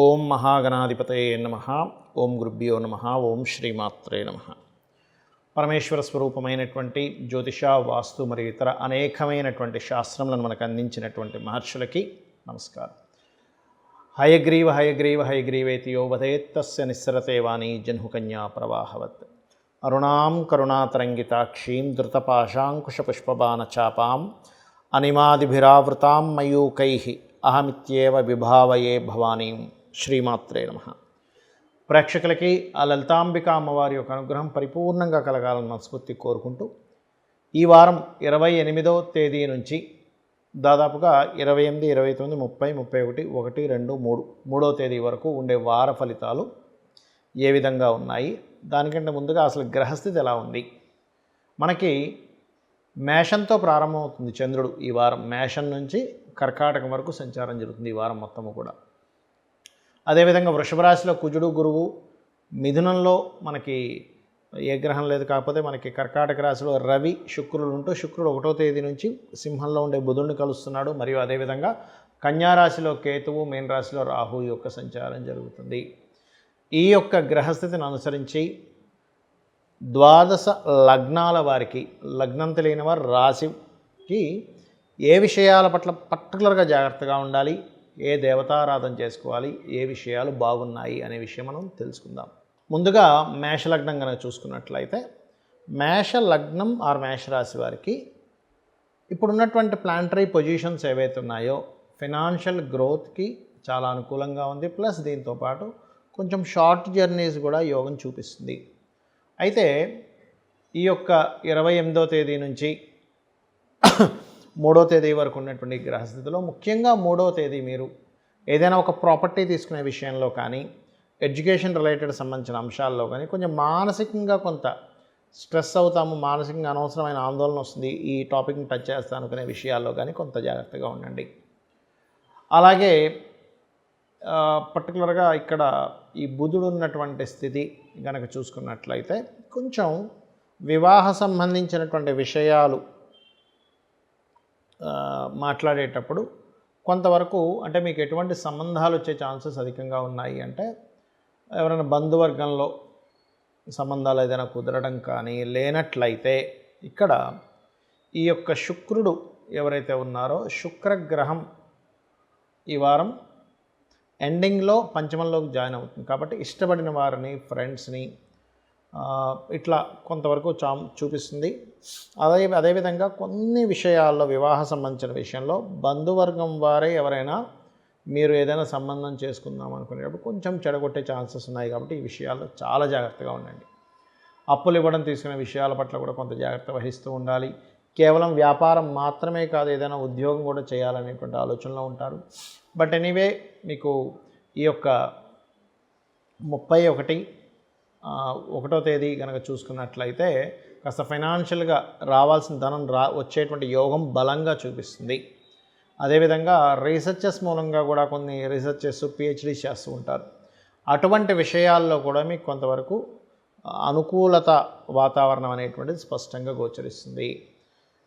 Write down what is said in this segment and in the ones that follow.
ఓం మహాగణాధిపతయే నమః. ఓం గురుభ్యో నమః. ఓం శ్రీమాత్రే నమః. పరమేశ్వర స్వరూపమైనటువంటి జ్యోతిష, వాస్తు మరియు ఇతర అనేకమైనటువంటి శాస్త్రములను మనకు అందించినటువంటి మహర్షులకి నమస్కారం. హయగ్రీవ హయగ్రీవ హయగ్రీవేతి యో వదేత్తస్య నిస్సరతే వాణి జహ్నుకన్యా ప్రవాహవత్. అరుణాం కరుణాతరంగితాక్షీం ధృతపాశాంకుశపుష్పబాణచాపాం అనిమాదిభిరావృతాం మయూకైః అహమిత్యేవ విభావయే భవానీం. శ్రీమాత్రే నమః. ప్రేక్షకులకి ఆ లలితాంబిక అమ్మవారి యొక్క అనుగ్రహం పరిపూర్ణంగా కలగాలని మనస్ఫూర్తి కోరుకుంటూ, ఈ వారం 28వ తేదీ నుంచి దాదాపుగా 28, 29, 30, 31, 1, 2, 3 మూడో తేదీ వరకు ఉండే వార ఫలితాలు ఏ విధంగా ఉన్నాయి, దానికంటే ముందుగా అసలు గ్రహస్థితి ఎలా ఉంది. మనకి మేషంతో ప్రారంభమవుతుంది చంద్రుడు. ఈ వారం మేషం నుంచి కర్కాటకం వరకు సంచారం జరుగుతుంది ఈ వారం మొత్తము కూడా. అదేవిధంగా వృషభ రాశిలో కుజుడు, గురువు, మిథునంలో మనకి ఏ గ్రహం లేదు, కాకపోతే మనకి కర్కాటక రాశిలో రవి, శుక్రులు ఉంటూ, శుక్రుడు 1వ తేదీ నుంచి సింహంలో ఉండే బుధుడిని కలుస్తున్నాడు. మరియు అదేవిధంగా కన్యారాశిలో కేతువు, మీన రాశిలో రాహు యొక్క సంచారం జరుగుతుంది. ఈ యొక్క గ్రహస్థితిని అనుసరించి ద్వాదశ లగ్నాల వారికి, లగ్నం తెలియని వారు రాశికి ఏ విషయాల పట్ల పర్టికులర్గా జాగ్రత్తగా ఉండాలి, ఏ దేవతారాధన చేసుకోవాలి, ఏ విషయాలు బాగున్నాయి అనే విషయం మనం తెలుసుకుందాం. ముందుగా మేషలగ్నం కనుక చూసుకున్నట్లయితే, మేషలగ్నం ఆర్ మేషరాశి వారికి ఇప్పుడున్నటువంటి ప్లానటరీ పొజిషన్స్ ఏవైతే ఉన్నాయో ఫైనాన్షియల్ గ్రోత్కి చాలా అనుకూలంగా ఉంది. ప్లస్ దీంతోపాటు కొంచెం షార్ట్ జర్నీస్ కూడా యోగం చూపిస్తుంది. అయితే ఈ యొక్క 28వ తేదీ నుంచి 3వ తేదీ వరకు ఉన్నటువంటి గ్రహస్థితిలో ముఖ్యంగా 3వ తేదీ మీరు ఏదైనా ఒక ప్రాపర్టీ తీసుకునే విషయంలో కానీ, ఎడ్యుకేషన్ రిలేటెడ్ సంబంధించిన అంశాల్లో కానీ కొంచెం మానసికంగా కొంత స్ట్రెస్ అవుతాము, మానసికంగా అనవసరమైన ఆందోళన వస్తుంది, ఈ టాపిక్ని టచ్ చేస్తాను అనుకునే విషయాల్లో కానీ కొంత జాగ్రత్తగా ఉండండి. అలాగే పర్టికులర్గా ఇక్కడ ఈ బుధుడు ఉన్నటువంటి స్థితి కనుక చూసుకున్నట్లయితే కొంచెం వివాహ సంబంధించినటువంటి విషయాలు మాట్లాడేటప్పుడు కొంతవరకు అంటే మీకు ఎటువంటి సంబంధాలు వచ్చే ఛాన్సెస్ అధికంగా ఉన్నాయి అంటే, ఎవరైనా బంధువర్గంలో సంబంధాలు ఏదైనా కుదరడం కానీ లేనట్లయితే, ఇక్కడ ఈ యొక్క శుక్రుడు ఎవరైతే ఉన్నారో శుక్రగ్రహం ఈ వారం ఎండింగ్లో పంచమంలోకి జాయిన్ అవుతుంది. కాబట్టి ఇష్టపడిన వారిని, ఫ్రెండ్స్ని ఇట్లా కొంతవరకు చూపిస్తుంది. అదేవిధంగా కొన్ని విషయాల్లో వివాహ సంబంధించిన విషయంలో బంధువర్గం వారే ఎవరైనా మీరు ఏదైనా సంబంధం చేసుకుందాం అనుకునేటప్పుడు కొంచెం చెడగొట్టే ఛాన్సెస్ ఉన్నాయి. కాబట్టి ఈ విషయాల్లో చాలా జాగ్రత్తగా ఉండండి. అప్పులు ఇవ్వడం, తీసుకునే విషయాల పట్ల కూడా కొంత జాగ్రత్త వహిస్తూ ఉండాలి. కేవలం వ్యాపారం మాత్రమే కాదు, ఏదైనా ఉద్యోగం కూడా చేయాలనేటువంటి ఆలోచనలో ఉంటారు. బట్ ఎనీవే, మీకు ఈ యొక్క 31వ తేదీ కనుక చూసుకున్నట్లయితే కాస్త ఫైనాన్షియల్గా రావాల్సిన ధనం వచ్చేటువంటి యోగం బలంగా చూపిస్తుంది. అదేవిధంగా రీసెర్చెస్ మూలంగా కూడా కొన్ని రీసెర్చెస్, పిహెచ్డీస్ చేస్తూ ఉంటారు. అటువంటి విషయాల్లో కూడా మీకు కొంతవరకు అనుకూలత వాతావరణం అనేటువంటిది స్పష్టంగా గోచరిస్తుంది.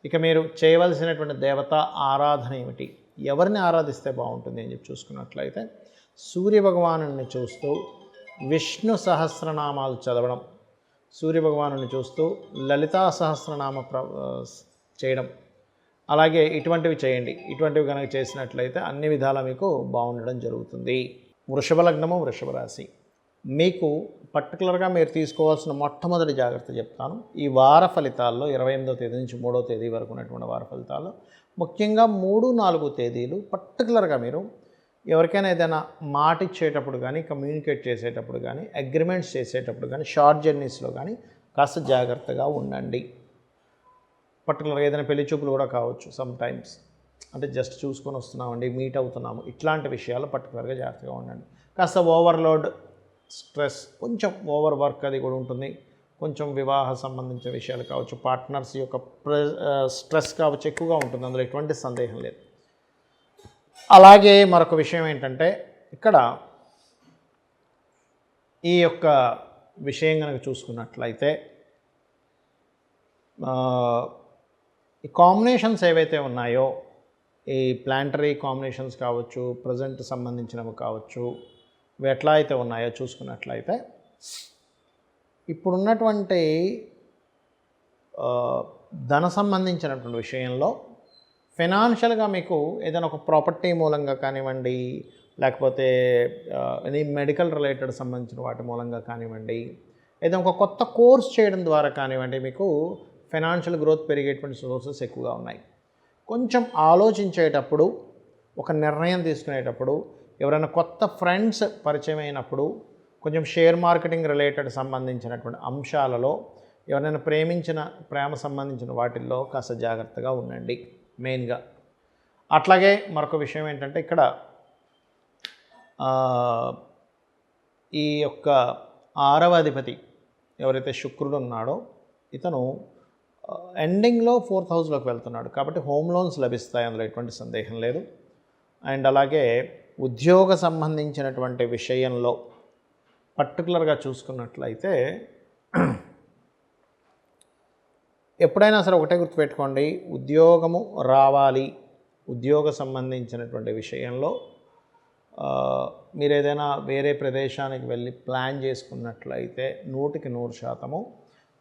ఇక మీరు చేయవలసినటువంటి దేవత ఆరాధన ఏమిటి, ఎవరిని ఆరాధిస్తే బాగుంటుంది అని చెప్పి చూసుకున్నట్లయితే, సూర్యభగవాను చూస్తూ విష్ణు సహస్రనామాలు చదవడం, సూర్యభగవాను చూస్తూ లలితా సహస్రనామ చేయడం, అలాగే ఇటువంటివి చేయండి. ఇటువంటివి కనుక చేసినట్లయితే అన్ని విధాలా మీకు బాగుండడం జరుగుతుంది. వృషభ లగ్నము, వృషభ రాశి, మీకు పర్టికులర్గా మీరు తీసుకోవాల్సిన మొట్టమొదటి జాగ్రత్త చెప్తాను. ఈ వార ఫలితాల్లో 28వ తేదీ నుంచి 3వ తేదీ వరకు ఉన్నటువంటి వార ఫలితాల్లో ముఖ్యంగా 3, 4 తేదీలు పర్టికులర్గా మీరు ఎవరికైనా ఏదైనా మాట ఇచ్చేటప్పుడు కానీ, కమ్యూనికేట్ చేసేటప్పుడు కానీ, అగ్రిమెంట్స్ చేసేటప్పుడు కానీ, షార్ట్ జర్నీస్లో కానీ కాస్త జాగ్రత్తగా ఉండండి. పర్టికులర్గా ఏదైనా పెళ్లి చూపులు కూడా కావచ్చు, సమ్ టైమ్స్ అంటే జస్ట్ చూసుకొని వస్తున్నామండి, మీట్ అవుతున్నాము, ఇట్లాంటి విషయాలు పర్టికులర్గా జాగ్రత్తగా ఉండండి. కాస్త ఓవర్లోడ్, స్ట్రెస్, కొంచెం ఓవర్ వర్క్ అది కూడా ఉంటుంది. కొంచెం వివాహ సంబంధించిన విషయాలు కావచ్చు, పార్ట్నర్స్ యొక్క స్ట్రెస్ కావచ్చు, ఎక్కువగా ఉంటుంది, అందులో ఎటువంటి సందేహం లేదు. అలాగే మరొక విషయం ఏంటంటే, ఇక్కడ ఈ యొక్క విషయం కనుక చూసుకున్నట్లయితే ఈ కాంబినేషన్స్ ఏవైతే ఉన్నాయో, ఈ ప్లాంటరీ కాంబినేషన్స్ కావచ్చు, ప్రజెంట్ సంబంధించినవి కావచ్చు, ఇవి ఎట్లా అయితే ఉన్నాయో చూసుకున్నట్లయితే ఇప్పుడున్నటువంటి ధన సంబంధించినటువంటి విషయంలో ఫైనాన్షియల్గా మీకు ఏదైనా ఒక ప్రాపర్టీ మూలంగా కానివ్వండి, లేకపోతే ఎనీ మెడికల్ రిలేటెడ్ సంబంధించిన వాటి మూలంగా కానివ్వండి, ఏదైనా ఒక కొత్త కోర్స్ చేయడం ద్వారా కానివ్వండి, మీకు ఫైనాన్షియల్ గ్రోత్ పెరిగేటువంటి సోర్సెస్ ఎక్కువగా ఉన్నాయి. కొంచెం ఆలోచించేటప్పుడు, ఒక నిర్ణయం తీసుకునేటప్పుడు, ఎవరైనా కొత్త ఫ్రెండ్స్ పరిచయం అయినప్పుడు, కొంచెం షేర్ మార్కెటింగ్ రిలేటెడ్ సంబంధించినటువంటి అంశాలలో, ఎవరైనా ప్రేమ సంబంధించిన వాటిల్లో కాస్త జాగ్రత్తగా ఉండండి మెయిన్గా. అట్లాగే మరొక విషయం ఏంటంటే ఇక్కడ ఈ యొక్క 6వ అధిపతి ఎవరైతే శుక్రుడు ఉన్నాడో ఇతను ఎండింగ్లో 4th హౌస్లోకి వెళ్తున్నాడు. కాబట్టి హోమ్ లోన్స్ లభిస్తాయి, అందులో ఎటువంటి సందేహం లేదు. అండ్ అలాగే ఉద్యోగ సంబంధించినటువంటి విషయంలో పర్టికులర్గా చూసుకున్నట్లయితే ఎప్పుడైనా సరే ఒకటే గుర్తుపెట్టుకోండి, ఉద్యోగము రావాలి, ఉద్యోగ సంబంధించినటువంటి విషయంలో మీరు ఏదైనా వేరే ప్రదేశానికి వెళ్ళి ప్లాన్ చేసుకున్నట్లయితే 100%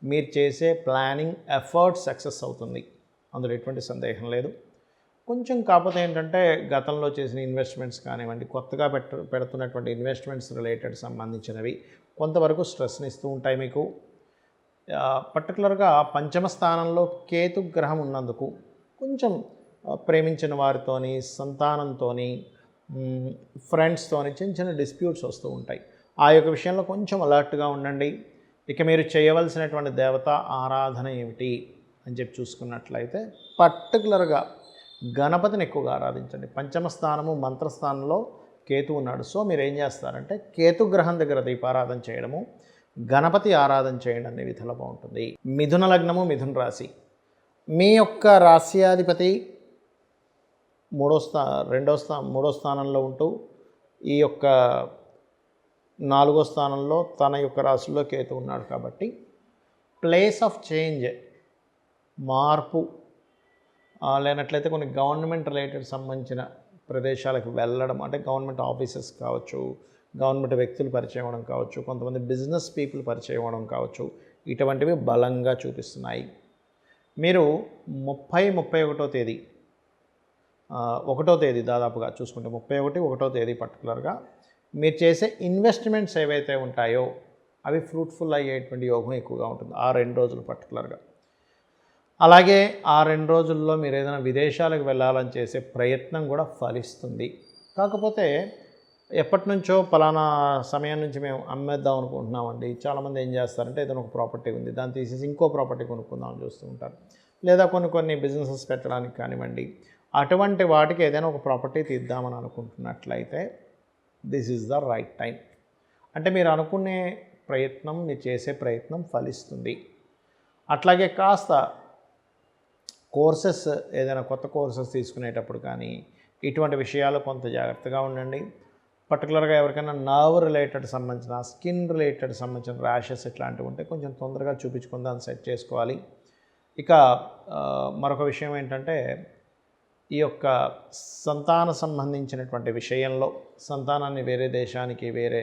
మీరు చేసే ప్లానింగ్ ఎఫర్ట్ సక్సెస్ అవుతుంది, అందులో ఎటువంటి సందేహం లేదు. కొంచెం కాకపోతే ఏంటంటే గతంలో చేసిన ఇన్వెస్ట్మెంట్స్ కానివ్వండి, కొత్తగా పెడుతున్నటువంటి ఇన్వెస్ట్మెంట్స్ రిలేటెడ్ సంబంధించినవి కొంతవరకు స్ట్రెస్ని ఇస్తూ ఉంటాయి మీకు. పర్టికులర్గా పంచమ స్థానంలో కేతు గ్రహం ఉన్నందుకు కొంచెం ప్రేమించిన వారితోని, సంతానంతోని, ఫ్రెండ్స్తోని చిన్న చిన్న డిస్ప్యూట్స్ వస్తూ ఉంటాయి. ఆ యొక్క విషయంలో కొంచెం అలర్ట్గా ఉండండి. ఇక మీరు చేయవలసినటువంటి దేవత ఆరాధన ఏమిటి అని చెప్పి చూసుకున్నట్లయితే పర్టికులర్గా గణపతిని ఎక్కువగా ఆరాధించండి. పంచమ స్థానము మంత్రస్థానంలో కేతు ఉన్నాడు. సో మీరు ఏం చేస్తారంటే కేతు గ్రహం దగ్గర దీపారాధన చేయడము, గణపతి ఆరాధన చేయడం అనే విధంగా బాగుంటుంది. మిథున లగ్నము, మిథున రాశి. మీ యొక్క రాశ్యాధిపతి మూడో స్థానంలో ఉంటూ ఈ యొక్క 4వ స్థానంలో తన యొక్క రాశిలో కేతు ఉన్నాడు. కాబట్టి ప్లేస్ ఆఫ్ చేంజ్, మార్పు, లేనట్లయితే కొన్ని గవర్నమెంట్ రిలేటెడ్ సంబంధించిన ప్రదేశాలకు వెళ్ళడం, అంటే గవర్నమెంట్ ఆఫీసెస్ కావచ్చు, గవర్నమెంట్ వ్యక్తులు పరిచయం అవ్వడం కావచ్చు, కొంతమంది బిజినెస్ పీపుల్ పరిచయం అవ్వడం కావచ్చు, ఇటువంటివి బలంగా చూపిస్తున్నాయి. మీరు 31వ తేదీ 1వ తేదీ దాదాపుగా చూసుకుంటే 31వ తేదీ పర్టికులర్గా మీరు చేసే ఇన్వెస్ట్మెంట్స్ ఏవైతే ఉంటాయో అవి ఫ్రూట్ఫుల్ అయ్యేటువంటి యోగం ఎక్కువగా ఉంటుంది ఆ 2 రోజులు పర్టికులర్గా. అలాగే ఆ 2 రోజుల్లో మీరు ఏదైనా విదేశాలకు వెళ్ళాలని చేసే ప్రయత్నం కూడా ఫలిస్తుంది. కాకపోతే ఎప్పటి నుంచో పలానా సమయం నుంచి మేము అమ్మేద్దాం అనుకుంటున్నామండి. చాలామంది ఏం చేస్తారంటే ఏదైనా ఒక ప్రాపర్టీ ఉంది, దాన్ని తీసేసి ఇంకో ప్రాపర్టీ కొనుక్కుందామని చూస్తూ ఉంటారు. లేదా కొన్ని బిజినెసెస్ పెట్టడానికి కానివ్వండి, అటువంటి వాటికి ఏదైనా ఒక ప్రాపర్టీ తీద్దామని అనుకుంటున్నట్లయితే this is the right time. అంటే మీరు అనుకునే ప్రయత్నం, మీరు చేసే ప్రయత్నం ఫలిస్తుంది. అట్లాగే కాస్త కోర్సెస్, ఏదైనా కొత్త కోర్సెస్ తీసుకునేటప్పుడు కానీ ఇటువంటి విషయాలు కొంత జాగ్రత్తగా ఉండండి. పర్టికులర్గా ఎవరికైనా నర్వ్ రిలేటెడ్ సంబంధించిన, స్కిన్ రిలేటెడ్ సంబంధించిన ర్యాషెస్ ఇట్లాంటివి ఉంటే కొంచెం తొందరగా చూపించుకొని దాన్ని సెట్ చేసుకోవాలి. ఇక మరొక విషయం ఏంటంటే ఈ యొక్క సంతాన సంబంధించినటువంటి విషయంలో సంతానాన్ని వేరే దేశానికి, వేరే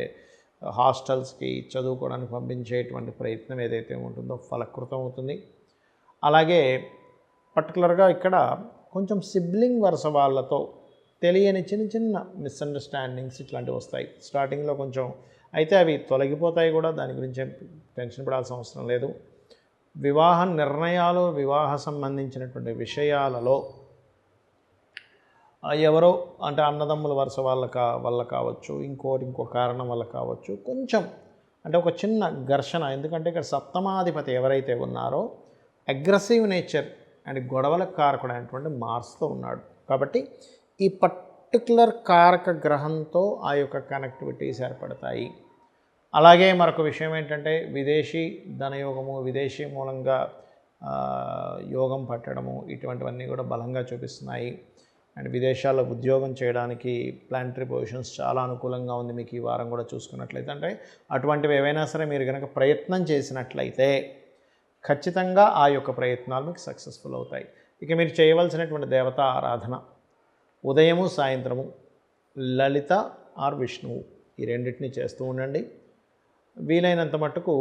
హాస్టల్స్కి చదువుకోవడానికి పంపించేటువంటి ప్రయత్నం ఏదైతే ఉంటుందో ఫలకృతం అవుతుంది. అలాగే పర్టికులర్గా ఇక్కడ కొంచెం సిబ్లింగ్ వరుస వాళ్ళతో తెలియని చిన్న చిన్న మిస్అండర్స్టాండింగ్స్ ఇట్లాంటివి వస్తాయి స్టార్టింగ్లో కొంచెం, అయితే అవి తొలగిపోతాయి కూడా, దాని గురించి టెన్షన్ పడాల్సిన అవసరం లేదు. వివాహ నిర్ణయాలు, వివాహ సంబంధించినటువంటి విషయాలలో ఎవరో అంటే అన్నదమ్ముల వరుస వల్ల కావచ్చు, ఇంకో కారణం వల్ల కావచ్చు, కొంచెం అంటే ఒక చిన్న ఘర్షణ. ఎందుకంటే ఇక్కడ సప్తమాధిపతి ఎవరైతే ఉన్నారో అగ్రెసివ్ నేచర్ అండ్ గొడవలకు కారకుడైనటువంటి మార్స్తో ఉన్నాడు. కాబట్టి ఈ పర్టికులర్ కారక గ్రహంతో ఆ యొక్క కనెక్టివిటీస్ ఏర్పడతాయి. అలాగే మరొక విషయం ఏంటంటే విదేశీ ధనయోగము, విదేశీ మూలంగా యోగం పట్టడము, ఇటువంటివన్నీ కూడా బలంగా చూపిస్తున్నాయి. అండ్ విదేశాల్లో ఉద్యోగం చేయడానికి ప్లానటరీ పొజిషన్స్ చాలా అనుకూలంగా ఉంది మీకు ఈ వారం కూడా చూసుకున్నట్లయితే. అంటే అటువంటివి ఏవైనా సరే మీరు కనుక ప్రయత్నం చేసినట్లయితే ఖచ్చితంగా ఆ యొక్క ప్రయత్నాలు మీకు సక్సెస్ఫుల్ అవుతాయి. ఇక మీరు చేయవలసినటువంటి దేవతా ఆరాధన ఉదయము, సాయంత్రము లలిత ఆర్ విష్ణువు ఈ రెండింటిని చేస్తూ ఉండండి. వీలైనంత మట్టుకు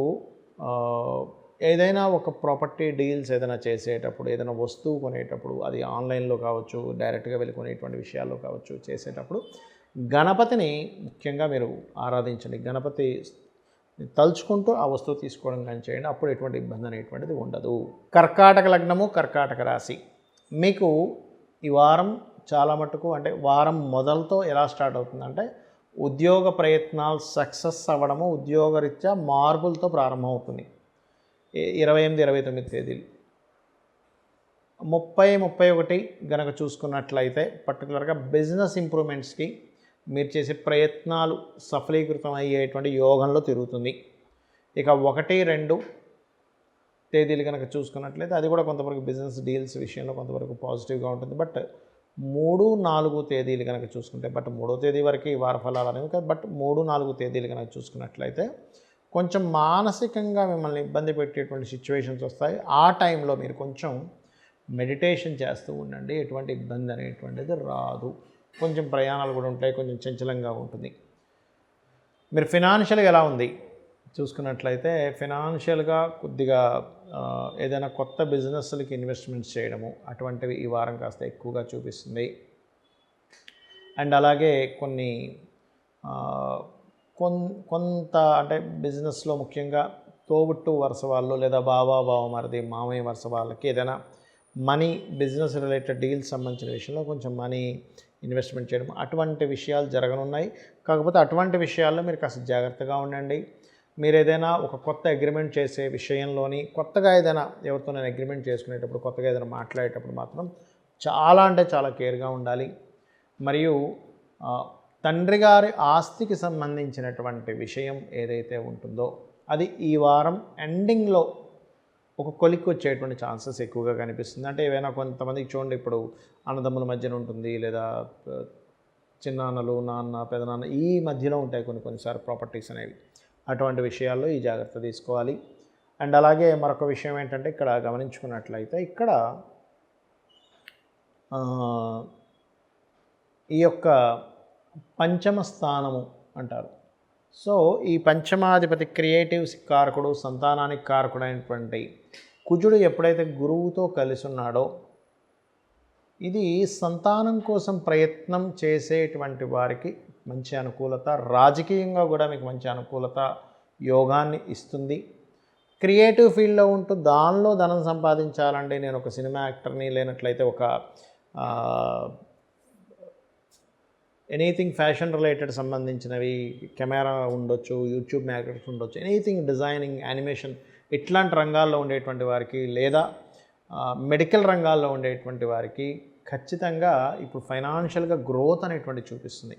ఏదైనా ఒక ప్రాపర్టీ డీల్స్ ఏదైనా చేసేటప్పుడు, ఏదైనా వస్తువు కొనేటప్పుడు, అది ఆన్లైన్లో కావచ్చు, డైరెక్ట్గా వెళ్ళి కొనేటువంటి విషయాల్లో కావచ్చు, చేసేటప్పుడు గణపతిని ముఖ్యంగా మీరు ఆరాధించండి. గణపతి తలుచుకుంటూ ఆ వస్తువు తీసుకోవడం కానీ చేయండి. అప్పుడు ఎటువంటి ఇబ్బంది అనేటువంటిది ఉండదు. కర్కాటక లగ్నము, కర్కాటక రాశి. మీకు ఈ వారం చాలా మటుకు అంటే వారం మొదలతో ఎలా స్టార్ట్ అవుతుందంటే ఉద్యోగ ప్రయత్నాలు సక్సెస్ అవ్వడము, ఉద్యోగరీత్యా మార్పులతో ప్రారంభమవుతుంది. 28, 29 తేదీలు. 30, 31 గనక చూసుకున్నట్లయితే పర్టికులర్గా బిజినెస్ ఇంప్రూవ్మెంట్స్కి మీరు చేసే ప్రయత్నాలు సఫలీకృతం అయ్యేటువంటి యోగంలో తిరుగుతుంది. ఇక 1, 2 తేదీలు కనుక చూసుకున్నట్లయితే అది కూడా కొంతవరకు బిజినెస్ డీల్స్ విషయంలో కొంతవరకు పాజిటివ్గా ఉంటుంది. బట్ 3, 4 తేదీలు కనుక చూసుకుంటే, బట్ 3వ తేదీ వరకు ఈ వార ఫలాలు అనేవి కాదు. బట్ 3, 4 తేదీలు కనుక చూసుకున్నట్లయితే కొంచెం మానసికంగా మిమ్మల్ని ఇబ్బంది పెట్టేటువంటి సిచ్యువేషన్స్ వస్తాయి. ఆ టైంలో మీరు కొంచెం మెడిటేషన్ చేస్తూ ఉండండి. ఎటువంటి ఇబ్బంది అనేటువంటిది రాదు. కొంచెం ప్రయాణాలు కూడా ఉంటాయి, కొంచెం చంచలంగా ఉంటుంది. మీరు ఫినాన్షియల్గా ఎలా ఉంది చూసుకున్నట్లయితే ఫినాన్షియల్గా కొద్దిగా ఏదైనా కొత్త బిజినెస్లకి ఇన్వెస్ట్మెంట్స్ చేయడము అటువంటివి ఈ వారం కాస్త ఎక్కువగా చూపిస్తుంది. అండ్ అలాగే కొన్ని కొంత అంటే బిజినెస్లో ముఖ్యంగా తోబుట్టు వరుస వాళ్ళు లేదా బావమరిది మామయ్య వరుస వాళ్ళకి ఏదైనా మనీ బిజినెస్ రిలేటెడ్ డీల్స్ సంబంధించిన విషయంలో కొంచెం మనీ ఇన్వెస్ట్మెంట్ చేయడం అటువంటి విషయాలు జరగనున్నాయి. కాకపోతే అటువంటి విషయాల్లో మీరు కాస్త జాగ్రత్తగా ఉండండి. మీరు ఏదైనా ఒక కొత్త అగ్రిమెంట్ చేసే విషయంలోని కొత్తగా ఏదైనా ఎవరితో నేను అగ్రిమెంట్ చేసుకునేటప్పుడు కొత్తగా ఏదైనా మాట్లాడేటప్పుడు మాత్రం చాలా అంటే చాలా కేర్గా ఉండాలి. మరియు తండ్రి గారి ఆస్తికి సంబంధించినటువంటి విషయం ఏదైతే ఉంటుందో అది ఈ వారం ఎండింగ్లో ఒక కొలిక్కి వచ్చేటువంటి ఛాన్సెస్ ఎక్కువగా కనిపిస్తుంది. అంటే ఏవైనా కొంతమందికి చూడండి, ఇప్పుడు అన్నదమ్ముల మధ్యన ఉంటుంది, లేదా చిన్నాన్నలు, నాన్న, పెదనాన్న ఈ మధ్యలో ఉంటాయి కొన్నిసార్లు ప్రాపర్టీస్ అనేవి. అటువంటి విషయాల్లో ఈ జాగ్రత్త తీసుకోవాలి. అండ్ అలాగే మరొక విషయం ఏంటంటే ఇక్కడ గమనించుకున్నట్లయితే ఇక్కడ ఈ యొక్క పంచమ స్థానము అంటారు. సో ఈ పంచమాధిపతి క్రియేటివ్స్ కారకుడు, సంతానానికి కారకుడైనటువంటి కుజుడు ఎప్పుడైతే గురువుతో కలిసి ఉన్నాడో ఇది సంతానం కోసం ప్రయత్నం చేసేటువంటి వారికి మంచి అనుకూలత, రాజకీయంగా కూడా మీకు మంచి అనుకూలత, యోగాన్ని ఇస్తుంది. క్రియేటివ్ ఫీల్డ్లో ఉంటూ దానిలో ధనం సంపాదించాలంటే నేను ఒక సినిమా యాక్టర్ని, లేనట్లయితే ఒక ఎనీథింగ్ ఫ్యాషన్ రిలేటెడ్ సంబంధించినవి కెమెరా ఉండొచ్చు, యూట్యూబ్ మేకర్స్ ఉండొచ్చు, ఎనీథింగ్ డిజైనింగ్, యానిమేషన్ ఇట్లాంటి రంగాల్లో ఉండేటువంటి వారికి లేదా మెడికల్ రంగాల్లో ఉండేటువంటి వారికి ఖచ్చితంగా ఇప్పుడు ఫైనాన్షియల్గా గ్రోత్ అనేటువంటి చూపిస్తుంది.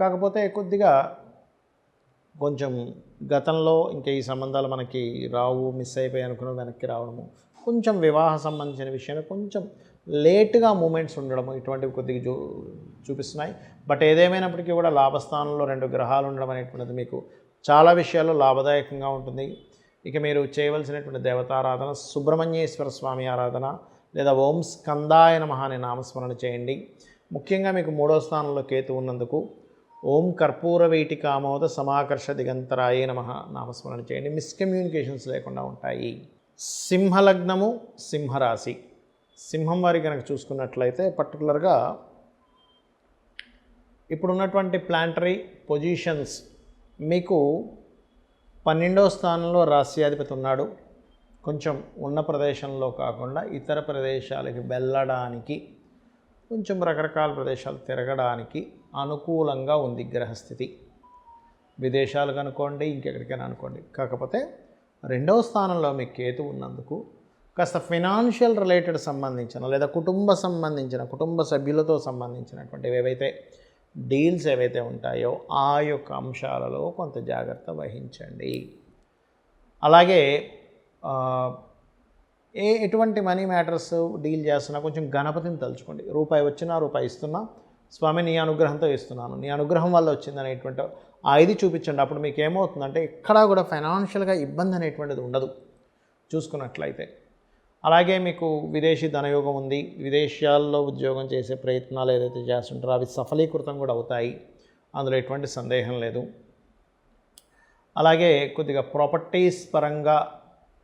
కాకపోతే కొద్దిగా కొంచెం గతంలో ఇంకా ఈ సంబంధాలు మనకి రావు, మిస్ అయిపోయి అనుకున్న వెనక్కి రావడము, కొంచెం వివాహ సంబంధించిన విషయంలో కొంచెం లేట్గా మూమెంట్స్ ఉండడము ఇటువంటివి కొద్దిగా చూపిస్తున్నాయి. బట్ ఏదేమైనప్పటికీ కూడా లాభస్థానంలో 2 గ్రహాలు ఉండడం అనేటువంటిది మీకు చాలా విషయాల్లో లాభదాయకంగా ఉంటుంది. ఇక మీరు చేయవలసినటువంటి దేవతారాధన సుబ్రహ్మణ్యేశ్వర స్వామి ఆరాధన లేదా ఓం స్కందాయ నమః అనే నామస్మరణ చేయండి. ముఖ్యంగా మీకు 3వ స్థానంలో కేతు ఉన్నందుకు ఓం కర్పూర వీటికామోద సమాకర్ష దిగంతరాయే నమః నామస్మరణ చేయండి. మిస్కమ్యూనికేషన్స్ లేకుండా ఉంటాయి. సింహలగ్నము, సింహరాశి. సింహం వారి కనుక చూసుకున్నట్లయితే పర్టికులర్గా ఇప్పుడున్నటువంటి ప్లానటరీ పొజిషన్స్ మీకు 12వ స్థానంలో రాశ్యాధిపతి ఉన్నాడు. కొంచెం ఉన్న ప్రదేశంలో కాకుండా ఇతర ప్రదేశాలకి వెళ్ళడానికి, కొంచెం రకరకాల ప్రదేశాలు తిరగడానికి అనుకూలంగా ఉంది గ్రహస్థితి. విదేశాలు అనుకోండి, ఇంకెక్కడికైనా అనుకోండి. కాకపోతే 2వ స్థానంలో మీకు కేతు ఉన్నందుకు కాస్త ఫినాన్షియల్ రిలేటెడ్ సంబంధించిన లేదా కుటుంబ సభ్యులతో సంబంధించినటువంటి ఏవైతే డీల్స్ ఏవైతే ఉంటాయో ఆ యొక్క అంశాలలో కొంత జాగ్రత్త వహించండి. అలాగే ఎటువంటి మనీ మ్యాటర్స్ డీల్ చేస్తున్నా కొంచెం గణపతిని తలుచుకోండి. రూపాయి వచ్చినా రూపాయి ఇస్తున్నా, స్వామి నీ అనుగ్రహంతో ఇస్తున్నాను, నీ అనుగ్రహం వల్ల వచ్చింది అనేటువంటి ఆ ఇది చూపించండి. అప్పుడు మీకు ఏమవుతుందంటే ఎక్కడా కూడా ఫైనాన్షియల్గా ఇబ్బంది అనేటువంటిది ఉండదు చూసుకున్నట్లయితే. అలాగే మీకు విదేశీ ధనయోగం ఉంది. విదేశాల్లో ఉద్యోగం చేసే ప్రయత్నాలు ఏదైతే చేస్తుంటారో అవి సఫలీకృతం కూడా అవుతాయి. అందులో ఎటువంటి సందేహం లేదు. అలాగే కొద్దిగా ప్రాపర్టీస్ పరంగా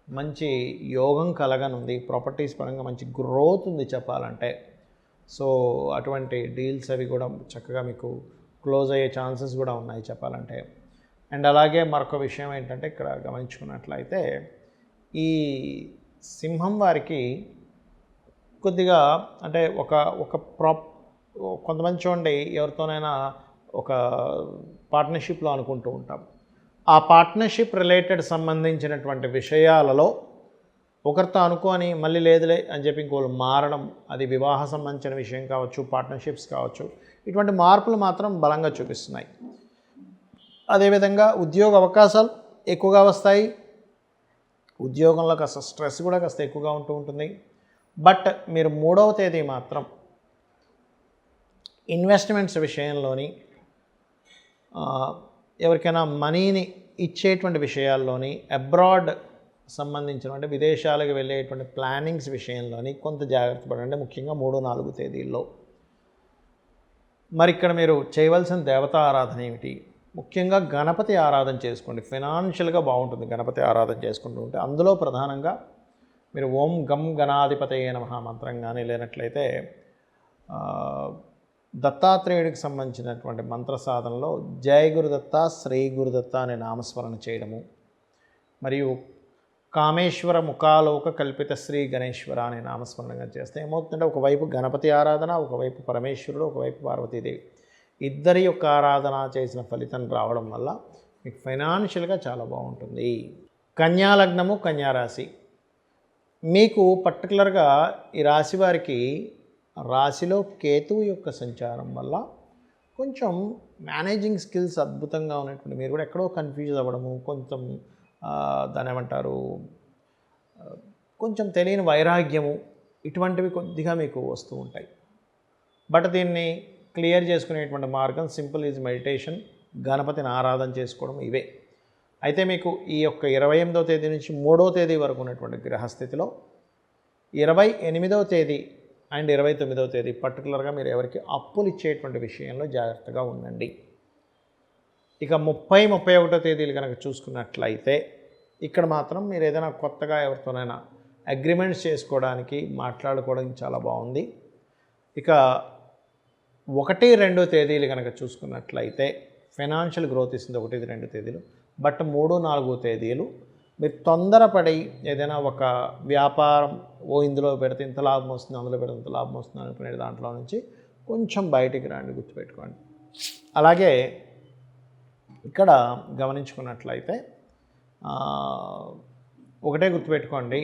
మంచి యోగం కలగనుంది. ప్రాపర్టీస్ పరంగా మంచి గ్రోత్ ఉంది చెప్పాలంటే. సో అటువంటి డీల్స్ అవి కూడా చక్కగా మీకు క్లోజ్ అయ్యే ఛాన్సెస్ కూడా ఉన్నాయి చెప్పాలంటే. అండ్ అలాగే మరొక విషయం ఏంటంటే ఇక్కడ గమనించుకున్నట్లయితే ఈ సింహం వారికి కొద్దిగా అంటే ఒక కొంతమంది చూడండి, ఎవరితోనైనా ఒక పార్ట్నర్షిప్లో అనుకుంటూ ఉంటాం. ఆ పార్ట్నర్షిప్ రిలేటెడ్ సంబంధించినటువంటి విషయాలలో ఒకరితో అనుకొని మళ్ళీ లేదులే అని చెప్పి ఇంకోళ్ళు మారడం, అది వివాహ సంబంధించిన విషయం కావచ్చు, పార్ట్నర్షిప్స్ కావచ్చు, ఇటువంటి మార్పులు మాత్రం బలంగా చూపిస్తున్నాయి. అదేవిధంగా ఉద్యోగ అవకాశాలు ఎక్కువగా వస్తాయి. ఉద్యోగంలో కాస్త స్ట్రెస్ కూడా కాస్త ఎక్కువగా ఉంటుంది. బట్ మీరు 3వ తేదీ మాత్రం ఇన్వెస్ట్మెంట్స్ విషయంలోని, ఎవరికైనా మనీని ఇచ్చేటువంటి విషయాల్లోని, అబ్రాడ్ సంబంధించిన అంటే విదేశాలకు వెళ్ళేటువంటి ప్లానింగ్స్ విషయంలోని కొంత జాగ్రత్త పడండి, ముఖ్యంగా 3-4 తేదీల్లో. మరి ఇక్కడ మీరు చేయవలసిన దేవతా ఆరాధన ఏమిటి? ముఖ్యంగా గణపతి ఆరాధన చేసుకోండి. ఫైనాన్షియల్గా బాగుంటుంది గణపతి ఆరాధన చేసుకుంటూ ఉంటే. అందులో ప్రధానంగా మీరు ఓం గం గణాధిపతయే నమః మంత్రం కానీ, లేనట్లయితే దత్తాత్రేయుడికి సంబంధించినటువంటి మంత్ర సాధనలో జయ గురుదత్త, శ్రీ గురుదత్త అనే నామస్మరణ చేయడము, మరియు కామేశ్వర ముఖాలోక కల్పిత శ్రీ గణేశ్వర అనే నామస్మరణగా చేస్తే ఏమవుతుందంటే, ఒకవైపు గణపతి ఆరాధన, ఒకవైపు పరమేశ్వరుడు, ఒకవైపు పార్వతీదేవి, ఇద్దరి యొక్క ఆరాధన చేసిన ఫలితం రావడం వల్ల మీకు ఫైనాన్షియల్గా చాలా బాగుంటుంది. కన్యా లగ్నము, కన్యా రాశి. మీకు పర్టికులర్గా ఈ రాశి వారికి రాశిలో కేతువు యొక్క సంచారం వల్ల కొంచెం మేనేజింగ్ స్కిల్స్ అద్భుతంగా ఉన్నటువంటి, మీరు కూడా ఎక్కడో కన్ఫ్యూజ్ అవ్వడము, కొంచెం దాని ఏమంటారు, కొంచెం తెలియని వైరాగ్యము, ఇటువంటివి కొద్దిగా మీకు వస్తూ ఉంటాయి. బట్ దీన్ని క్లియర్ చేసుకునేటువంటి మార్గం సింపుల్ ఈజ్ మెడిటేషన్, గణపతిని ఆరాధన చేసుకోవడం, ఇవే. అయితే మీకు ఈ యొక్క 28వ తేదీ నుంచి 3వ తేదీ వరకు ఉన్నటువంటి గ్రహస్థితిలో 28వ తేదీ అండ్ 29వ తేదీ పర్టికులర్గా మీరు ఎవరికి అప్పులు ఇచ్చేటువంటి విషయంలో జాగ్రత్తగా ఉండండి. ఇక 30-31వ తేదీలు కనుక చూసుకున్నట్లయితే ఇక్కడ మాత్రం మీరు ఏదైనా కొత్తగా ఎవరితోనైనా అగ్రిమెంట్స్ చేసుకోవడానికి, మాట్లాడుకోవడానికి చాలా బాగుంది. ఇక 1-2 తేదీలు కనుక చూసుకున్నట్లయితే ఫైనాన్షియల్ గ్రోత్ ఇస్తుంది 1-2 తేదీలు. బట్ 3-4 తేదీలు మీరు తొందరపడి ఏదైనా ఒక వ్యాపారం, ఇందులో పెడితే ఇంత లాభం వస్తుంది, అందులో పెడితే ఇంత లాభం వస్తుంది అనుకునే దాంట్లో నుంచి కొంచెం బయటికి రండి, గుర్తుపెట్టుకోండి. అలాగే ఇక్కడ గమనించుకున్నట్లయితే ఒకటే గుర్తుపెట్టుకోండి,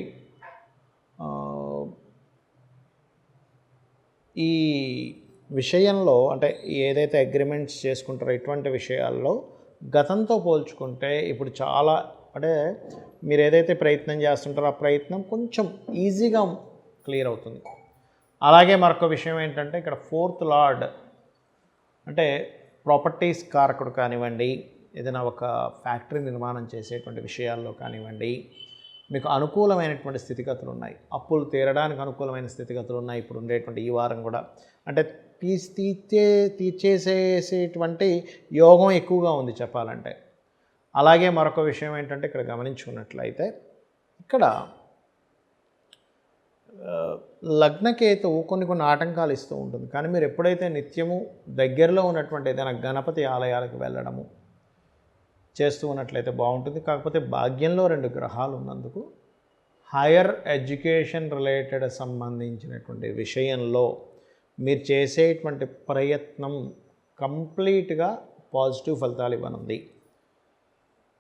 ఈ విషయంలో అంటే ఏదైతే అగ్రిమెంట్స్ చేసుకుంటారో ఇటువంటి విషయాల్లో గతంతో పోల్చుకుంటే ఇప్పుడు చాలా, అంటే మీరు ఏదైతే ప్రయత్నం చేస్తుంటారో ఆ ప్రయత్నం కొంచెం ఈజీగా క్లియర్ అవుతుంది. అలాగే మరొక విషయం ఏంటంటే, ఇక్కడ 4th లార్డ్ అంటే ప్రాపర్టీస్ కారకుడు కానివ్వండి, ఏదైనా ఒక ఫ్యాక్టరీ నిర్మాణం చేసేటువంటి విషయాల్లో కానివ్వండి, మీకు అనుకూలమైనటువంటి స్థితిగతులు ఉన్నాయి. అప్పులు తీరడానికి అనుకూలమైన స్థితిగతులు ఉన్నాయి ఇప్పుడు ఉండేటువంటి ఈ వారం కూడా. అంటే తీర్చేసేటువంటి యోగం ఎక్కువగా ఉంది చెప్పాలంటే. అలాగే మరొక విషయం ఏంటంటే, ఇక్కడ గమనించుకున్నట్లయితే ఇక్కడ లగ్నకేతువు కొన్ని ఆటంకాలు ఇస్తూ ఉంటుంది. కానీ మీరు ఎప్పుడైతే నిత్యము దగ్గరలో ఉన్నటువంటి ఏదైనా గణపతి ఆలయాలకు వెళ్ళడము చేస్తూ ఉన్నట్లయితే బాగుంటుంది. కాకపోతే భాగ్యంలో 2 గ్రహాలు ఉన్నందుకు హైయర్ ఎడ్యుకేషన్ రిలేటెడ్ సంబంధించినటువంటి విషయంలో మీరు చేసేటువంటి ప్రయత్నం కంప్లీట్గా పాజిటివ్ ఫలితాలు ఇవ్వనుంది.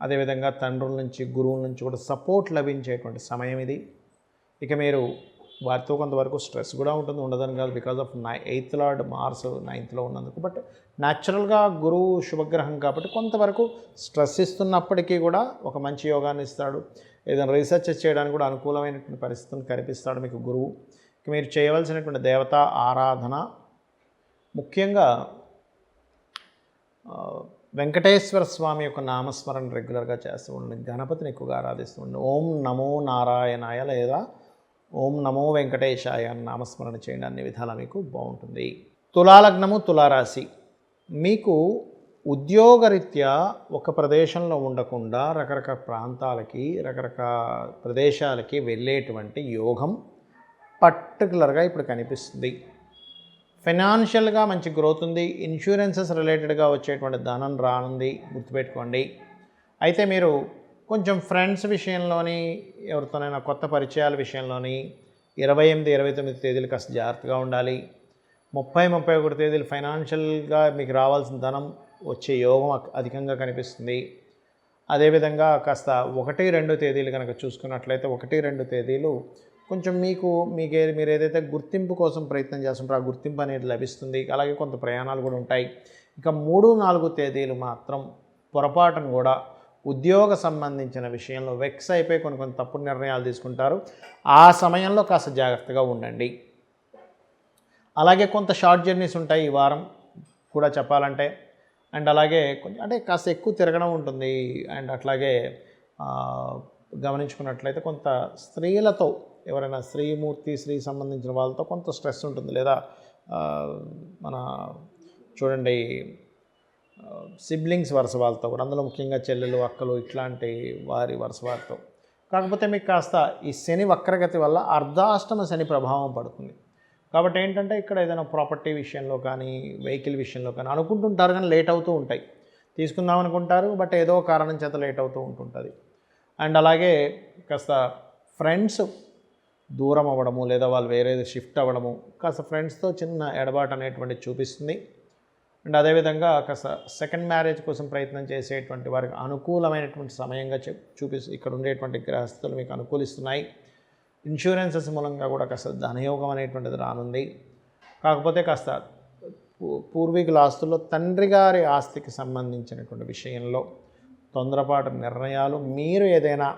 అదేవిధంగా తండ్రుల నుంచి, గురువుల నుంచి కూడా సపోర్ట్ లభించేటువంటి సమయం ఇది. ఇక మీరు వారితో కొంతవరకు స్ట్రెస్ కూడా ఉంటుంది, ఉండదని కాదు, because of 8th lord Mars 9th ఉన్నందుకు. బట్ న్యాచురల్గా గురువు శుభగ్రహం కాబట్టి కొంతవరకు స్ట్రెస్ ఇస్తున్నప్పటికీ కూడా ఒక మంచి యోగాన్ని ఇస్తాడు. ఏదైనా రీసెర్చ్ చేయడానికి కూడా అనుకూలమైనటువంటి పరిస్థితులను కల్పిస్తాడు మీకు గురువు. ఇక మీరు చేయవలసినటువంటి దేవతా ఆరాధన ముఖ్యంగా వెంకటేశ్వర స్వామి యొక్క నామస్మరణ రెగ్యులర్గా చేస్తూ ఉండండి. గణపతిని ఎక్కువగా ఆరాధిస్తూ ఉండండి. ఓం నమో నారాయణాయ లేదా ఓం నమో వెంకటేశాయ అని నామస్మరణ చేయండి. అన్ని విధాలా మీకు బాగుంటుంది. తులాలగ్నము, తులారాశి. మీకు ఉద్యోగరీత్యా ఒక ప్రదేశంలో ఉండకుండా రకరకాల ప్రాంతాలకి రకరకాల ప్రదేశాలకి వెళ్ళేటువంటి యోగం పర్టికులర్గా ఇప్పుడు కనిపిస్తుంది. ఫైనాన్షియల్గా మంచి గ్రోత్ ఉంది. ఇన్సూరెన్సెస్ రిలేటెడ్గా వచ్చేటువంటి ధనం రానుంది, గుర్తుపెట్టుకోండి. అయితే మీరు కొంచెం ఫ్రెండ్స్ విషయంలోని ఎవరితోనైనా కొత్త పరిచయాల విషయంలోని 28, 29 తేదీలు కాస్త జాగ్రత్తగా ఉండాలి. 30, 31 తేదీలు ఫైనాన్షియల్గా మీకు రావాల్సిన ధనం వచ్చే యోగం అధికంగా కనిపిస్తుంది. అదేవిధంగా కాస్త 1, 2 తేదీలు కనుక చూసుకున్నట్లయితే 1, 2 తేదీలు కొంచెం మీరు ఏదైతే గుర్తింపు కోసం ప్రయత్నం చేస్తుంటారో ఆ గుర్తింపు అనేది లభిస్తుంది. అలాగే కొంత ప్రయాణాలు కూడా ఉంటాయి. ఇక 3, 4 తేదీలు మాత్రం పొరపాటును కూడా ఉద్యోగ సంబంధించిన విషయంలో వెక్స్ అయిపోయి కొన్ని తప్పుడు నిర్ణయాలు తీసుకుంటారు. ఆ సమయంలో కాస్త జాగ్రత్తగా ఉండండి. అలాగే కొంత షార్ట్ జర్నీస్ ఉంటాయి ఈ వారం కూడా చెప్పాలంటే. అండ్ అలాగే కొంచెం కాస్త ఎక్కువ తిరగడం ఉంటుంది. అండ్ అట్లాగే గమనించుకున్నట్లయితే కొంత స్త్రీలతో ఎవరైనా స్త్రీ సంబంధించిన వాళ్ళతో కొంత స్ట్రెస్ ఉంటుంది. లేదా మన చూడండి సిబ్లింగ్స్ వరుస వాళ్ళతో కూడా, అందులో ముఖ్యంగా చెల్లెలు, అక్కలు ఇట్లాంటి వారి వరుస వారితో. కాకపోతే మీకు కాస్త ఈ శని వక్రగతి వల్ల అర్ధాష్టమ శని ప్రభావం పడుతుంది. కాబట్టి ఏంటంటే ఇక్కడ ఏదైనా ప్రాపర్టీ విషయంలో కానీ వెహికల్ విషయంలో కానీ అనుకుంటుంటారు కానీ లేట్ అవుతూ ఉంటాయి. తీసుకుందాం అనుకుంటారు బట్ ఏదో కారణం చేత లేట్ అవుతూ ఉంటుంటుంది. అండ్ అలాగే కాస్త ఫ్రెండ్స్ దూరం అవ్వడము లేదా వాళ్ళు వేరే షిఫ్ట్ అవ్వడము కాస్త ఫ్రెండ్స్తో చిన్న ఎడబాటు అనేటువంటిది చూపిస్తుంది. అండ్ అదేవిధంగా కాస్త సెకండ్ మ్యారేజ్ కోసం ప్రయత్నం చేసేటువంటి వారికి అనుకూలమైనటువంటి సమయంగా ఇక్కడ ఉండేటువంటి గ్రహస్థులు మీకు అనుకూలిస్తున్నాయి. ఇన్సూరెన్సెస్ మూలంగా కూడా కాస్త ధనయోగం అనేటువంటిది రానుంది. కాకపోతే కాస్త పూర్వీకుల ఆస్తుల్లో తండ్రి గారి ఆస్తికి సంబంధించినటువంటి విషయంలో తొందరపాటు నిర్ణయాలు, మీరు ఏదైనా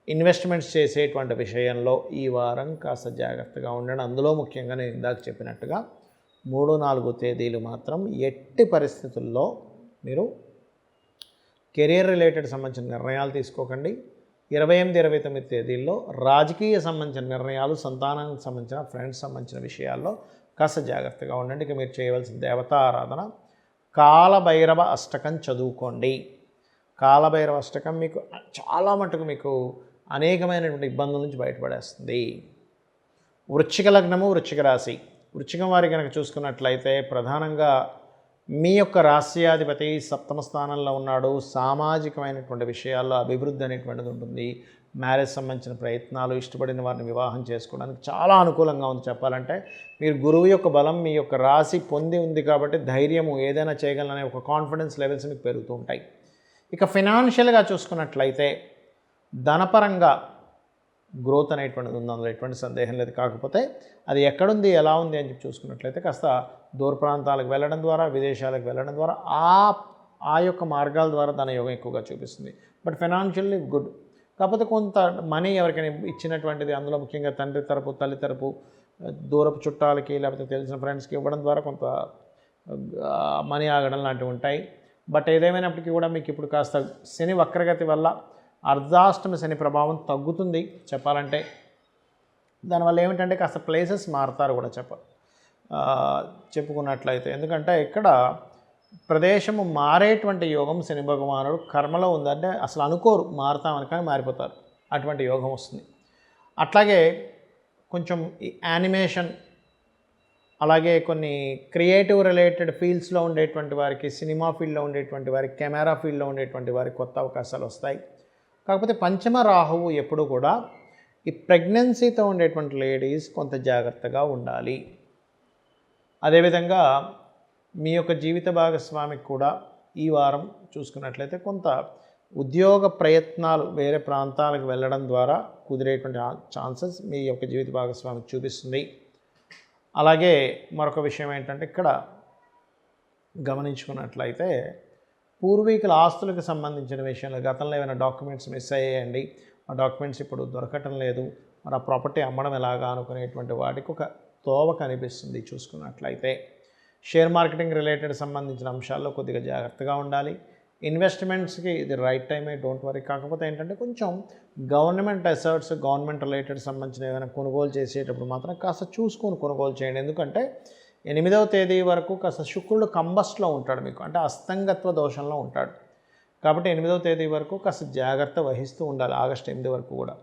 ఇన్వెస్ట్మెంట్స్ చేసేటువంటి విషయంలో ఈ వారం కాస్త జాగ్రత్తగా ఉండండి. అందులో ముఖ్యంగా నేను ఇందాక చెప్పినట్టుగా 3, 4 తేదీలు మాత్రం ఎట్టి పరిస్థితుల్లో మీరు కెరీర్ రిలేటెడ్ సంబంధించిన నిర్ణయాలు తీసుకోకండి. 28, 29 తేదీల్లో రాజకీయ సంబంధించిన నిర్ణయాలు, సంతానానికి సంబంధించిన ఫ్రెండ్స్ సంబంధించిన విషయాల్లో కాస్త జాగ్రత్తగా ఉండండి. ఇక మీరు చేయవలసిన దేవతా ఆరాధన కాలభైరవ అష్టకం చదువుకోండి. కాలభైరవ అష్టకం మీకు చాలా మటుకు మీకు అనేకమైనటువంటి ఇబ్బందుల నుంచి బయటపడేస్తుంది. వృశ్చిక లగ్నము, వృశ్చిక రాశి. వృశ్చికం వారి కనుక చూసుకున్నట్లయితే ప్రధానంగా మీ యొక్క రాశ్యాధిపతి సప్తమ స్థానంలో ఉన్నాడు. సామాజికమైనటువంటి విషయాల్లో అభివృద్ధి అనేటువంటిది ఉంటుంది. మ్యారేజ్ సంబంధించిన ప్రయత్నాలు, ఇష్టపడిన వారిని వివాహం చేసుకోవడానికి చాలా అనుకూలంగా ఉంది. చెప్పాలంటే మీరు గురువు యొక్క బలం మీ యొక్క రాశి పొంది ఉంది కాబట్టి ధైర్యము ఏదైనా చేయగలననే ఒక కాన్ఫిడెన్స్ లెవెల్స్ మీకు పెరుగుతూ ఉంటాయి. ఇక ఫైనాన్షియల్గా చూసుకున్నట్లయితే ధనపరంగా గ్రోత్ అనేటువంటిది ఉంది, అందులో ఎటువంటి సందేహం లేదు. కాకపోతే అది ఎక్కడుంది, ఎలా ఉంది అని చెప్పి చూసుకున్నట్లయితే కాస్త దూర ప్రాంతాలకు వెళ్ళడం ద్వారా, విదేశాలకు వెళ్ళడం ద్వారా ఆ యొక్క మార్గాల ద్వారా ధనయోగం ఎక్కువగా చూపిస్తుంది. But financially good. కాకపోతే కొంత మనీ ఎవరికైనా ఇచ్చినటువంటిది, అందులో ముఖ్యంగా తండ్రి తరపు, తల్లి తరపు, దూరపు చుట్టాలకి లేకపోతే తెలిసిన ఫ్రెండ్స్కి ఇవ్వడం ద్వారా కొంత మనీ ఆగడం లాంటివి ఉంటాయి. బట్ ఏదేమైనప్పటికీ కూడా మీకు ఇప్పుడు కాస్త శని వక్రగతి వల్ల అర్ధాష్టమ శని ప్రభావం తగ్గుతుంది చెప్పాలంటే. దానివల్ల ఏమిటంటే కాస్త ప్లేసెస్ మారుతారు కూడా చెప్పుకున్నట్లయితే. ఎందుకంటే ఇక్కడ ప్రదేశము మారేటువంటి యోగం శని భగవానుడు కర్మలో ఉందంటే అసలు అనుకోరు మారుతామని, కానీ మారిపోతారు. అటువంటి యోగం వస్తుంది. అట్లాగే కొంచెం ఈ యానిమేషన్, అలాగే కొన్ని క్రియేటివ్ రిలేటెడ్ ఫీల్డ్స్లో ఉండేటువంటి వారికి, సినిమా ఫీల్డ్లో ఉండేటువంటి వారికి, కెమెరా ఫీల్డ్లో ఉండేటువంటి వారికి కొత్త అవకాశాలు వస్తాయి. కాకపోతే పంచమ రాహువు ఎప్పుడు కూడా ఈ ప్రెగ్నెన్సీతో ఉండేటువంటి లేడీస్ కొంత జాగ్రత్తగా ఉండాలి. అదేవిధంగా మీ యొక్క జీవిత భాగస్వామికి కూడా ఈ వారం చూసుకున్నట్లయితే కొంత ఉద్యోగ ప్రయత్నాలు వేరే ప్రాంతాలకు వెళ్ళడం ద్వారా కుదిరేటువంటి ఛాన్సెస్ మీ యొక్క జీవిత భాగస్వామికి చూపిస్తుంది. అలాగే మరొక విషయం ఏంటంటే ఇక్కడ గమనించుకున్నట్లయితే పూర్వీకుల ఆస్తులకు సంబంధించిన విషయంలో గతంలో ఏమైనా డాక్యుమెంట్స్ మిస్ అయ్యాయండి, ఆ డాక్యుమెంట్స్ ఇప్పుడు దొరకటం లేదు, మరి ఆ ప్రాపర్టీ అమ్మడం ఎలాగా అనుకునేటువంటి వాటికి ఒక తోవ కనిపిస్తుంది. చూసుకున్నట్లయితే షేర్ మార్కెటింగ్ రిలేటెడ్ సంబంధించిన అంశాల్లో కొద్దిగా జాగ్రత్తగా ఉండాలి. ఇన్వెస్ట్మెంట్స్కి ఇది రైట్ టైమే, డోంట్ వరీ. కాకపోతే ఏంటంటే కొంచెం గవర్నమెంట్ అసెట్స్, గవర్నమెంట్ రిలేటెడ్ సంబంధించిన ఏమైనా కొనుగోలు చేసేటప్పుడు మాత్రం కాస్త చూసుకొని కొనుగోలు చేయండి. ఎందుకంటే 8వ తేదీ వరకు కాస్త శుక్రుడు కంబస్ట్లో ఉంటాడు మీకు, అంటే అస్తంగత్వ దోషంలో ఉంటాడు. కాబట్టి 8వ తేదీ వరకు కాస్త జాగ్రత్త వహిస్తూ ఉండాలి, ఆగస్టు 8 వరకు కూడా.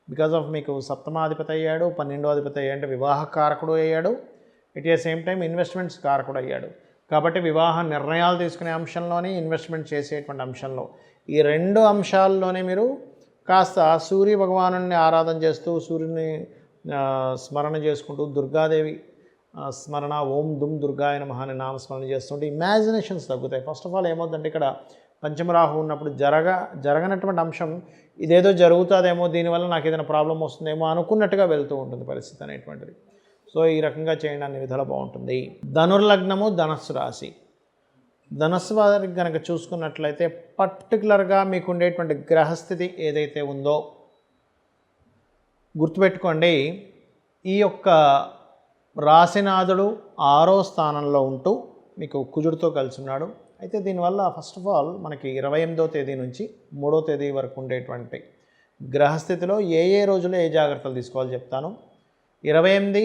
బికాజ్ ఆఫ్ మీకు సప్తమాధిపతి అయ్యాడు, 12వ అధిపతి అయ్యాడు, అంటే వివాహ కారకుడు అయ్యాడు, at the same time investments కారకుడు అయ్యాడు. కాబట్టి వివాహ నిర్ణయాలు తీసుకునే అంశంలోనే, ఇన్వెస్ట్మెంట్ చేసేటువంటి అంశంలో, ఈ 2 అంశాల్లోనే మీరు కాస్త సూర్య భగవానుని ఆరాధన చేస్తూ, సూర్యుని స్మరణ చేసుకుంటూ, దుర్గాదేవి స్మరణ, ఓం దుమ్ దుర్గాయ నమః అని నామస్మరణ చేస్తుంటే ఇమాజినేషన్స్ తగ్గుతాయి. ఫస్ట్ ఆఫ్ ఆల్ ఏమవుతుందంటే ఇక్కడ పంచమరాహు ఉన్నప్పుడు జరగనటువంటి అంశం ఇదేదో జరుగుతుందేమో, దీనివల్ల నాకు ఏదైనా ప్రాబ్లం వస్తుందేమో అనుకున్నట్టుగా వెళ్తూ ఉంటుంది పరిస్థితి అనేటువంటిది. సో ఈ రకంగా చేయండి, అన్ని విధాలు బాగుంటుంది. ధనుర్లగ్నము, ధనస్సు రాశి. ధనస్సు వారికి కనుక చూసుకున్నట్లయితే పర్టికులర్గా మీకు ఉండేటువంటి గ్రహస్థితి ఏదైతే ఉందో గుర్తుపెట్టుకోండి. ఈ యొక్క రాశినాథుడు 6వ స్థానంలో ఉంటూ మీకు కుజుడితో కలిసి ఉన్నాడు. అయితే దీనివల్ల ఫస్ట్ ఆఫ్ ఆల్ మనకి 28వ తేదీ నుంచి 3వ తేదీ వరకు ఉండేటువంటి గ్రహస్థితిలో ఏ రోజులో ఏ జాగ్రత్తలు తీసుకోవాలో చెప్తాను. 28,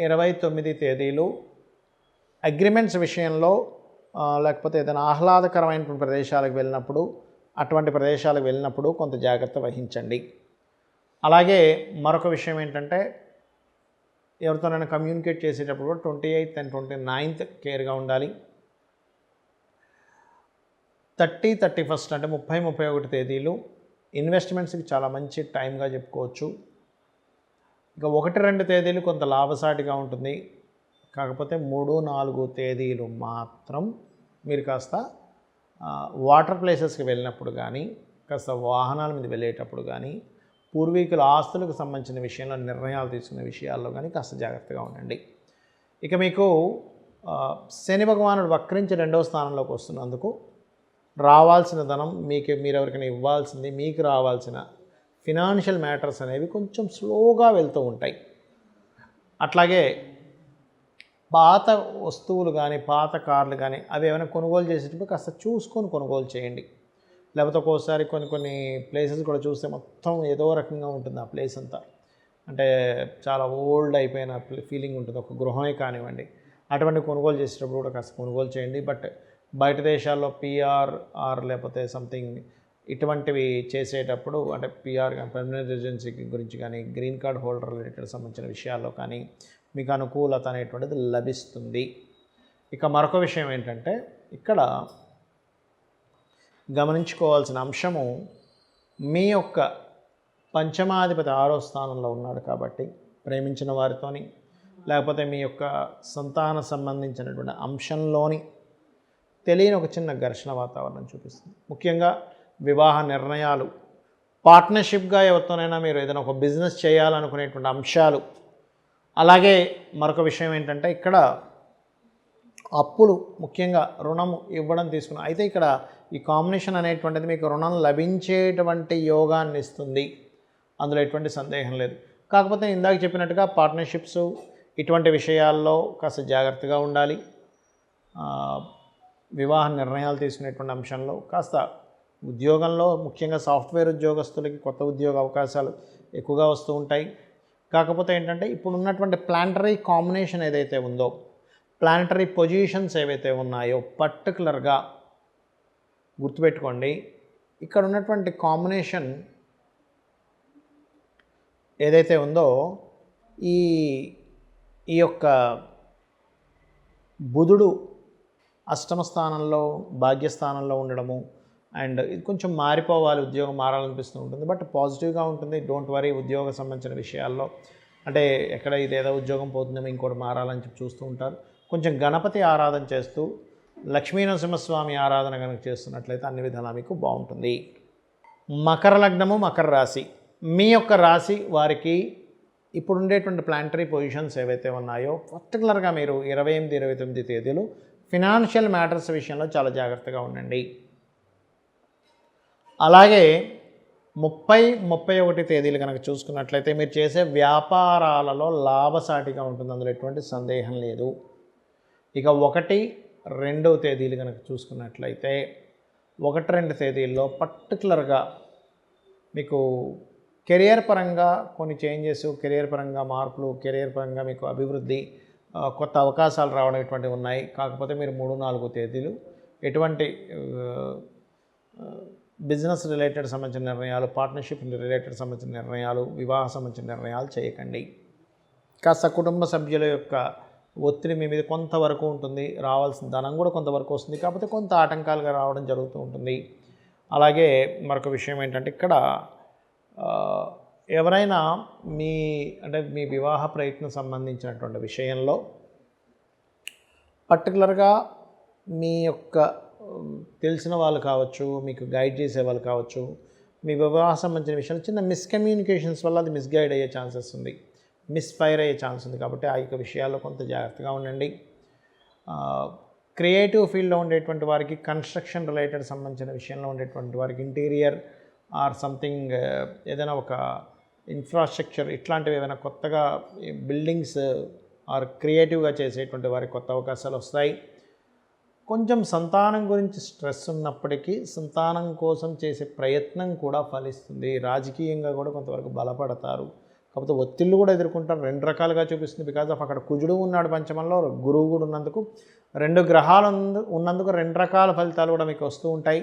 29 తేదీలు అగ్రిమెంట్స్ విషయంలో లేకపోతే ఏదైనా ఆహ్లాదకరమైనటువంటి ప్రదేశాలకు వెళ్ళినప్పుడు, అటువంటి ప్రదేశాలకు వెళ్ళినప్పుడు కొంత జాగ్రత్త వహించండి. అలాగే మరొక విషయం ఏంటంటే, ఎవరితోనైనా కమ్యూనికేట్ చేసేటప్పుడు 28th and 29th కేర్గా ఉండాలి. 30, 31 అంటే 30, 31 తేదీలు ఇన్వెస్ట్మెంట్స్కి చాలా మంచి టైంగా చెప్పుకోవచ్చు. ఇక 1, 2 తేదీలు కొంత లాభసాటిగా ఉంటుంది. కాకపోతే 3, 4 తేదీలు మాత్రం మీరు కాస్త వాటర్ ప్లేసెస్కి వెళ్ళినప్పుడు కానీ, కాస్త వాహనాల మీద వెళ్ళేటప్పుడు కానీ, పూర్వీకుల ఆస్తులకు సంబంధించిన విషయంలో నిర్ణయాలు తీసుకునే విషయాల్లో కానీ కాస్త జాగ్రత్తగా ఉండండి. ఇక మీకు శని భగవానుడు వక్రించి 2వ స్థానంలోకి వస్తున్నందుకు రావాల్సిన ధనం, మీరు ఎవరికైనా ఇవ్వాల్సింది, మీకు రావాల్సిన ఫినాన్షియల్ మ్యాటర్స్ అనేవి కొంచెం స్లోగా వెళ్తూ ఉంటాయి. అట్లాగే పాత వస్తువులు కానీ, పాత కార్లు కానీ అవి ఏమైనా కొనుగోలు చేసేటప్పుడు కాస్త చూసుకొని కొనుగోలు చేయండి. లేకపోతే ఒక్కోసారి కొన్ని ప్లేసెస్ కూడా చూస్తే మొత్తం ఏదో రకంగా ఉంటుంది ఆ ప్లేస్ అంతా, అంటే చాలా ఓల్డ్ అయిపోయిన ఫీలింగ్ ఉంటుంది, ఒక గృహమే కానివ్వండి. అటువంటి కొనుగోలు చేసేటప్పుడు కూడా కాస్త కొనుగోలు చేయండి. బట్ బయట దేశాల్లో పిఆర్ లేకపోతే సంథింగ్ ఇటువంటివి చేసేటప్పుడు, అంటే పిఆర్ కానీ, పర్మనెంట్ రెసిడెన్సీ గురించి కానీ, గ్రీన్ కార్డ్ హోల్డర్ రిలేటెడ్ సంబంధించిన విషయాల్లో కానీ మీకు అనుకూలత అనేటువంటిది లభిస్తుంది. ఇక మరొక విషయం ఏంటంటే, ఇక్కడ గమనించుకోవాల్సిన అంశము, మీ యొక్క పంచమాధిపతి 6వ స్థానంలో ఉన్నాడు కాబట్టి ప్రేమించిన వారితోని, లేకపోతే మీ యొక్క సంతాన సంబంధించినటువంటి అంశంలోని తెలియని ఒక చిన్న ఘర్షణ వాతావరణం చూపిస్తుంది. ముఖ్యంగా వివాహ నిర్ణయాలు, పార్ట్నర్షిప్గా ఎవరితోనైనా మీరు ఏదైనా ఒక బిజినెస్ చేయాలనుకునేటువంటి అంశాలు. అలాగే మరొక విషయం ఏంటంటే, ఇక్కడ అప్పులు, ముఖ్యంగా రుణం ఇవ్వడం తీసుకున్నాం. అయితే ఇక్కడ ఈ కాంబినేషన్ అనేటువంటిది మీకు రుణం లభించేటువంటి యోగాన్ని ఇస్తుంది, అందులో ఎటువంటి సందేహం లేదు. కాకపోతే ఇందాక చెప్పినట్టుగా పార్ట్నర్షిప్స్ ఇటువంటి విషయాల్లో కాస్త జాగ్రత్తగా ఉండాలి. వివాహ నిర్ణయాలు తీసుకునేటువంటి అంశంలో కాస్త ఉద్యోగంలో, ముఖ్యంగా సాఫ్ట్వేర్ ఉద్యోగస్తులకి కొత్త ఉద్యోగ అవకాశాలు ఎక్కువగా వస్తూ ఉంటాయి. కాకపోతే ఏంటంటే, ఇప్పుడు ఉన్నటువంటి ప్లానటరీ కాంబినేషన్ ఏదైతే ఉందో, ప్లానటరీ పొజిషన్స్ ఏవైతే ఉన్నాయో పర్టికులర్గా గుర్తుపెట్టుకోండి. ఇక్కడ ఉన్నటువంటి కాంబినేషన్ ఏదైతే ఉందో, ఈ యొక్క బుధుడు అష్టమ స్థానంలో, భాగ్యస్థానంలో ఉండడము, అండ్ ఇది కొంచెం మారిపోవాలి, ఉద్యోగం మారాలనిపిస్తూ ఉంటుంది. బట్ పాజిటివ్గా ఉంటుంది, డోంట్ వరీ. ఉద్యోగ సంబంధించిన విషయాల్లో అంటే ఎక్కడ ఇదేదో ఉద్యోగం పోతుందేమో ఇంకోటి మారాలని చెప్పి చూస్తూ ఉంటారు. కొంచెం గణపతి ఆరాధన చేస్తూ, లక్ష్మీ నరసింహస్వామి ఆరాధన కనుక చేస్తున్నట్లయితే అన్ని విధాలా మీకు బాగుంటుంది. మకర లగ్నము, మకర రాశి. మీ యొక్క రాశి వారికి ఇప్పుడు ఉండేటువంటి ప్లానటరీ పొజిషన్స్ ఏవైతే ఉన్నాయో పర్టికులర్గా మీరు 28, 29 తేదీలు ఫినాన్షియల్ మ్యాటర్స్ విషయంలో చాలా జాగ్రత్తగా ఉండండి. అలాగే 30, 31 తేదీలు కనుక చూసుకున్నట్లయితే మీరు చేసే వ్యాపారాలలో లాభసాటిగా ఉంటుంది, అందులో ఎటువంటి సందేహం లేదు. ఇక 1, 2 తేదీలు కనుక చూసుకున్నట్లయితే 1, 2 తేదీల్లో పర్టికులర్గా మీకు కెరియర్ పరంగా కొన్ని చేంజెస్, కెరియర్ పరంగా మార్పులు, కెరియర్ పరంగా మీకు అభివృద్ధి, కొత్త అవకాశాలు రావడం ఇటువంటివి ఉన్నాయి. కాకపోతే మీరు 3-4 తేదీలు ఎటువంటి బిజినెస్ రిలేటెడ్ సంబంధించిన నిర్ణయాలు, పార్ట్నర్షిప్ రిలేటెడ్ సంబంధించిన నిర్ణయాలు, వివాహ సంబంధించిన నిర్ణయాలు చేయకండి. కాస్త కుటుంబ సభ్యుల యొక్క ఒత్తిడి మీ మీద కొంతవరకు ఉంటుంది. రావాల్సిన ధనం కూడా కొంతవరకు వస్తుంది, కాకపోతే కొంత ఆటంకాలుగా రావడం జరుగుతూ ఉంటుంది. అలాగే మరొక విషయం ఏంటంటే ఇక్కడ ఎవరైనా మీ వివాహ ప్రయత్నం సంబంధించినటువంటి విషయంలో పర్టికులర్గా మీ యొక్క తెలిసిన వాళ్ళు కావచ్చు, మీకు గైడ్ చేసే వాళ్ళు కావచ్చు, మీ వివాహం సంబంధించిన విషయాలు చిన్న మిస్కమ్యూనికేషన్స్ వల్ల అది మిస్గైడ్ అయ్యే ఛాన్సెస్ ఉంది, మిస్ఫైర్ అయ్యే ఛాన్స్ ఉంది. కాబట్టి ఆ యొక్క విషయాల్లో కొంత జాగ్రత్తగా ఉండండి. క్రియేటివ్ ఫీల్డ్లో ఉండేటువంటి వారికి, కన్స్ట్రక్షన్ రిలేటెడ్ సంబంధించిన విషయంలో ఉండేటువంటి వారికి, ఇంటీరియర్ ఆర్ సంథింగ్ ఏదైనా ఒక ఇన్ఫ్రాస్ట్రక్చర్ ఇట్లాంటివి ఏమైనా కొత్తగా బిల్డింగ్స్ ఆర్ క్రియేటివ్గా చేసేటువంటి వారికి కొత్త అవకాశాలు వస్తాయి. కొంచెం సంతానం గురించి స్ట్రెస్ ఉన్నప్పటికీ సంతానం కోసం చేసే ప్రయత్నం కూడా ఫలిస్తుంది. రాజకీయంగా కూడా కొంతవరకు బలపడతారు. కాకపోతే ఒత్తిళ్ళు కూడా ఎదుర్కొంటారు. 2 రకాలుగా చూపిస్తుంది. బికాజ్ ఆఫ్ అక్కడ కుజుడు ఉన్నాడు పంచమంలో, గురువు కూడా ఉన్నందుకు 2 గ్రహాలు ఉన్నందుకు 2 రకాల ఫలితాలు కూడా మీకు వస్తూ ఉంటాయి.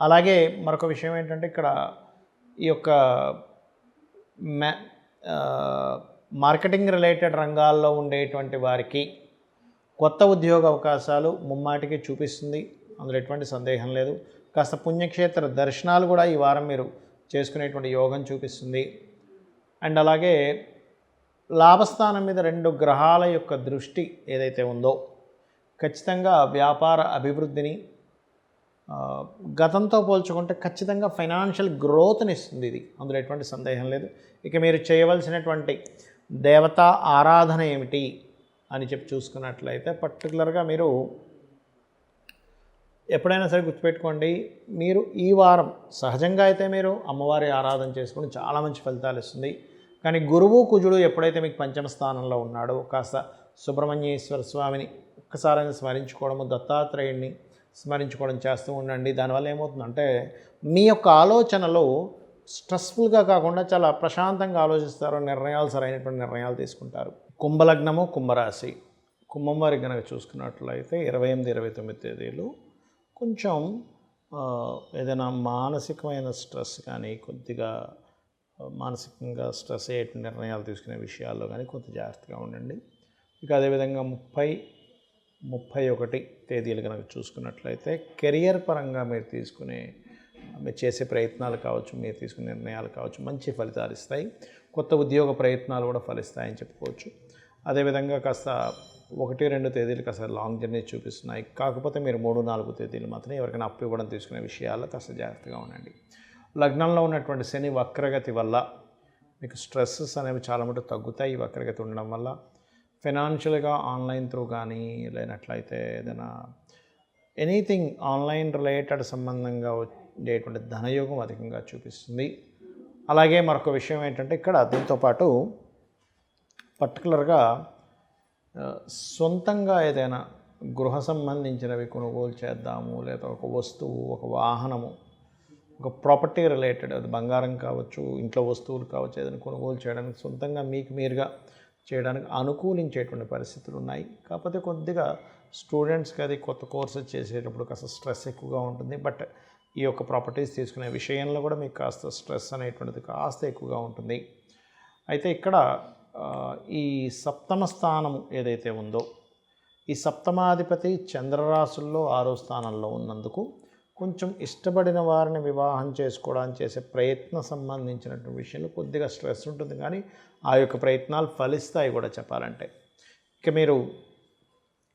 అలాగే మరొక విషయం ఏంటంటే ఇక్కడ ఈ యొక్క మార్కెటింగ్ రిలేటెడ్ రంగాల్లో ఉండేటువంటి వారికి కొత్త ఉద్యోగ అవకాశాలు ముమ్మాటికి చూపిస్తుంది. అందులో ఎటువంటి సందేహం లేదు. కాస్త పుణ్యక్షేత్ర దర్శనాలు కూడా ఈ వారం మీరు చేసుకునేటువంటి యోగం చూపిస్తుంది. అండ్ అలాగే లాభస్థానం మీద 2 గ్రహాల యొక్క దృష్టి ఏదైతే ఉందో ఖచ్చితంగా వ్యాపార అభివృద్ధిని, గతంతో పోల్చుకుంటే ఖచ్చితంగా ఫైనాన్షియల్ గ్రోత్ని ఇస్తుంది ఇది, అందులో ఎటువంటి సందేహం లేదు. ఇక మీరు చేయవలసినటువంటి దేవతా ఆరాధన ఏమిటి అని చెప్పి చూసుకున్నట్లయితే పర్టికులర్గా మీరు ఎప్పుడైనా సరే గుర్తుపెట్టుకోండి, మీరు ఈ వారం సహజంగా అయితే మీరు అమ్మవారి ఆరాధన చేసుకుని చాలా మంచి ఫలితాలు ఇస్తుంది. కానీ గురువు కుజుడు ఎప్పుడైతే మీకు పంచమ స్థానంలో ఉన్నాడో కాస్త సుబ్రహ్మణ్యేశ్వర స్వామిని ఒక్కసారైనా స్మరించుకోవడము, దత్తాత్రేయుడిని స్మరించుకోవడం చేస్తూ ఉండండి. దానివల్ల ఏమవుతుందంటే మీ యొక్క ఆలోచనలో స్ట్రెస్ఫుల్గా కాకుండా చాలా ప్రశాంతంగా ఆలోచిస్తారు, సరైనటువంటి నిర్ణయాలు తీసుకుంటారు. కుంభలగ్నము, కుంభరాశి, కుంభం వారికి కనుక చూసుకున్నట్లయితే 28-29 తేదీలు కొంచెం ఏదైనా మానసికమైన స్ట్రెస్ కానీ, కొద్దిగా మానసికంగా స్ట్రెస్ అయ్యేటువంటి నిర్ణయాలు తీసుకునే విషయాల్లో కానీ కొంత జాగ్రత్తగా ఉండండి. ఇక అదేవిధంగా 30-31 తేదీలు కనుక చూసుకున్నట్లయితే కెరియర్ పరంగా మీరు చేసే ప్రయత్నాలు కావచ్చు, మీరు తీసుకునే నిర్ణయాలు కావచ్చు, మంచి ఫలితాలు ఇస్తాయి. కొత్త ఉద్యోగ ప్రయత్నాలు కూడా ఫలిస్తాయని చెప్పుకోవచ్చు. అదేవిధంగా కాస్త 1-2 తేదీలు కాస్త లాంగ్ జర్నీ చూపిస్తున్నాయి. కాకపోతే మీరు 3-4 తేదీలు మాత్రమే ఎవరికైనా అప్పు ఇవ్వడం తీసుకునే విషయాల్లో కాస్త జాగ్రత్తగా ఉండండి. లగ్నంలో ఉన్నటువంటి శని వక్రగతి వల్ల మీకు స్ట్రెస్సెస్ అనేవి చాలా మటుకు తగ్గుతాయి. ఈ వక్రగతి ఉండడం వల్ల ఫైనాన్షియల్గా ఆన్లైన్ త్రూ కానీ, లేనట్లయితే ఏదైనా ఎనీథింగ్ ఆన్లైన్ రిలేటెడ్ సంబంధంగా ఉండేటువంటి ధనయోగం అధికంగా చూపిస్తుంది. అలాగే మరొక విషయం ఏంటంటే ఇక్కడ దీంతోపాటు పర్టికులర్గా సొంతంగా ఏదైనా గృహ సంబంధించినవి కొనుగోలు చేద్దాము, లేదా ఒక వస్తువు, ఒక వాహనము, ఒక ప్రాపర్టీ రిలేటెడ్, అది బంగారం కావచ్చు, ఇంట్లో వస్తువులు కావచ్చు, ఏదైనా కొనుగోలు చేయడానికి సొంతంగా మీకు మీరుగా చేయడానికి అనుకూలించేటువంటి పరిస్థితులు ఉన్నాయి. కాకపోతే కొద్దిగా స్టూడెంట్స్కి అది కొత్త కోర్సెస్ చేసేటప్పుడు కాస్త స్ట్రెస్ ఎక్కువగా ఉంటుంది. బట్ ఈ యొక్క ప్రాపర్టీస్ తీసుకునే విషయంలో కూడా మీకు కాస్త స్ట్రెస్ అనేటువంటిది కాస్త ఎక్కువగా ఉంటుంది. అయితే ఇక్కడ ఈ సప్తమ స్థానం ఏదైతే ఉందో, ఈ సప్తమాధిపతి చంద్రరాశుల్లో 6వ స్థానంలో ఉన్నందుకు కొంచెం ఇష్టపడిన వారిని వివాహం చేసుకోవడానికి చేసే ప్రయత్నం సంబంధించినటువంటి విషయంలో కొద్దిగా స్ట్రెస్ ఉంటుంది. కానీ ఆ యొక్క ప్రయత్నాలు ఫలిస్తాయి కూడా చెప్పాలంటే. ఇక మీరు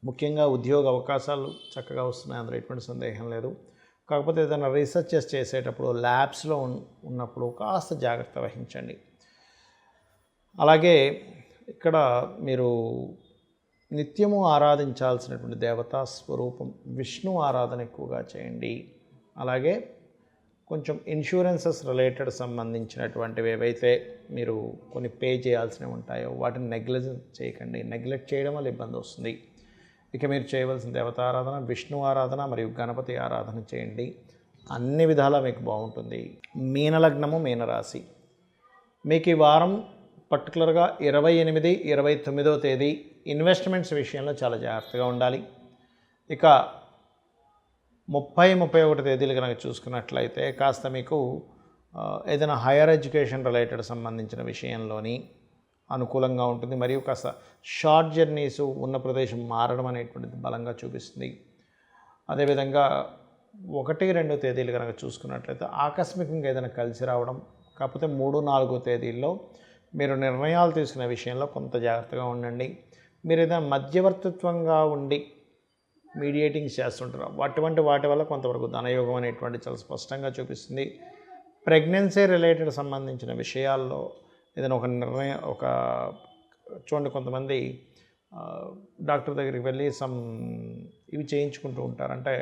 ముఖ్యంగా ఉద్యోగ అవకాశాలు చక్కగా వస్తున్నాయి, అందులో ఎటువంటి సందేహం లేదు. కాకపోతే ఏదైనా రీసెర్చెస్ చేసేటప్పుడు, ల్యాబ్స్లో ఉన్నప్పుడు కాస్త జాగ్రత్త వహించండి. అలాగే ఇక్కడ మీరు నిత్యము ఆరాధించాల్సినటువంటి దేవతా స్వరూపం విష్ణు ఆరాధన ఎక్కువగా చేయండి. అలాగే కొంచెం ఇన్సూరెన్సెస్ రిలేటెడ్ సంబంధించినటువంటివి ఏవైతే మీరు కొన్ని పే చేయాల్సినవి ఉంటాయో వాటిని నెగ్లెక్ట్ చేయకండి. నెగ్లెక్ట్ చేయడం వల్ల ఇబ్బంది వస్తుంది. ఇక మీరు చేయవలసిన దేవతారాధన విష్ణు ఆరాధన మరియు గణపతి ఆరాధన చేయండి. అన్ని విధాలా మీకు బాగుంటుంది. మీనలగ్నము, మీనరాశి, మీకు ఈ వారం పర్టికులర్గా 28, 29వ తేదీ ఇన్వెస్ట్మెంట్స్ విషయంలో చాలా జాగ్రత్తగా ఉండాలి. ఇక 30, 31 తేదీలు కనుక చూసుకున్నట్లయితే కాస్త మీకు ఏదైనా హైయర్ ఎడ్యుకేషన్ రిలేటెడ్ సంబంధించిన విషయంలోని అనుకూలంగా ఉంటుంది. మరియు కాస్త షార్ట్ జర్నీస్ ఉన్న ప్రదేశం మారడం అనేటువంటిది బలంగా చూపిస్తుంది. అదేవిధంగా 1, 2 తేదీలు కనుక చూసుకున్నట్లయితే ఆకస్మికంగా ఏదైనా కలిసి రావడం, కాకపోతే 3, 4 తేదీల్లో మీరు నిర్ణయాలు తీసుకునే విషయంలో కొంత జాగ్రత్తగా ఉండండి. మీరు ఏదైనా మధ్యవర్తిత్వంగా ఉండి మీడియేటింగ్స్ చేస్తుంటారు, వాటి వల్ల కొంతవరకు ధనయోగం అనేటువంటి చాలా స్పష్టంగా చూపిస్తుంది. ప్రెగ్నెన్సీ రిలేటెడ్ సంబంధించిన విషయాల్లో ఏదైనా ఒక నిర్ణయం చూడండి, కొంతమంది డాక్టర్ దగ్గరికి వెళ్ళి ఇవి చేయించుకుంటూ ఉంటారు. అంటే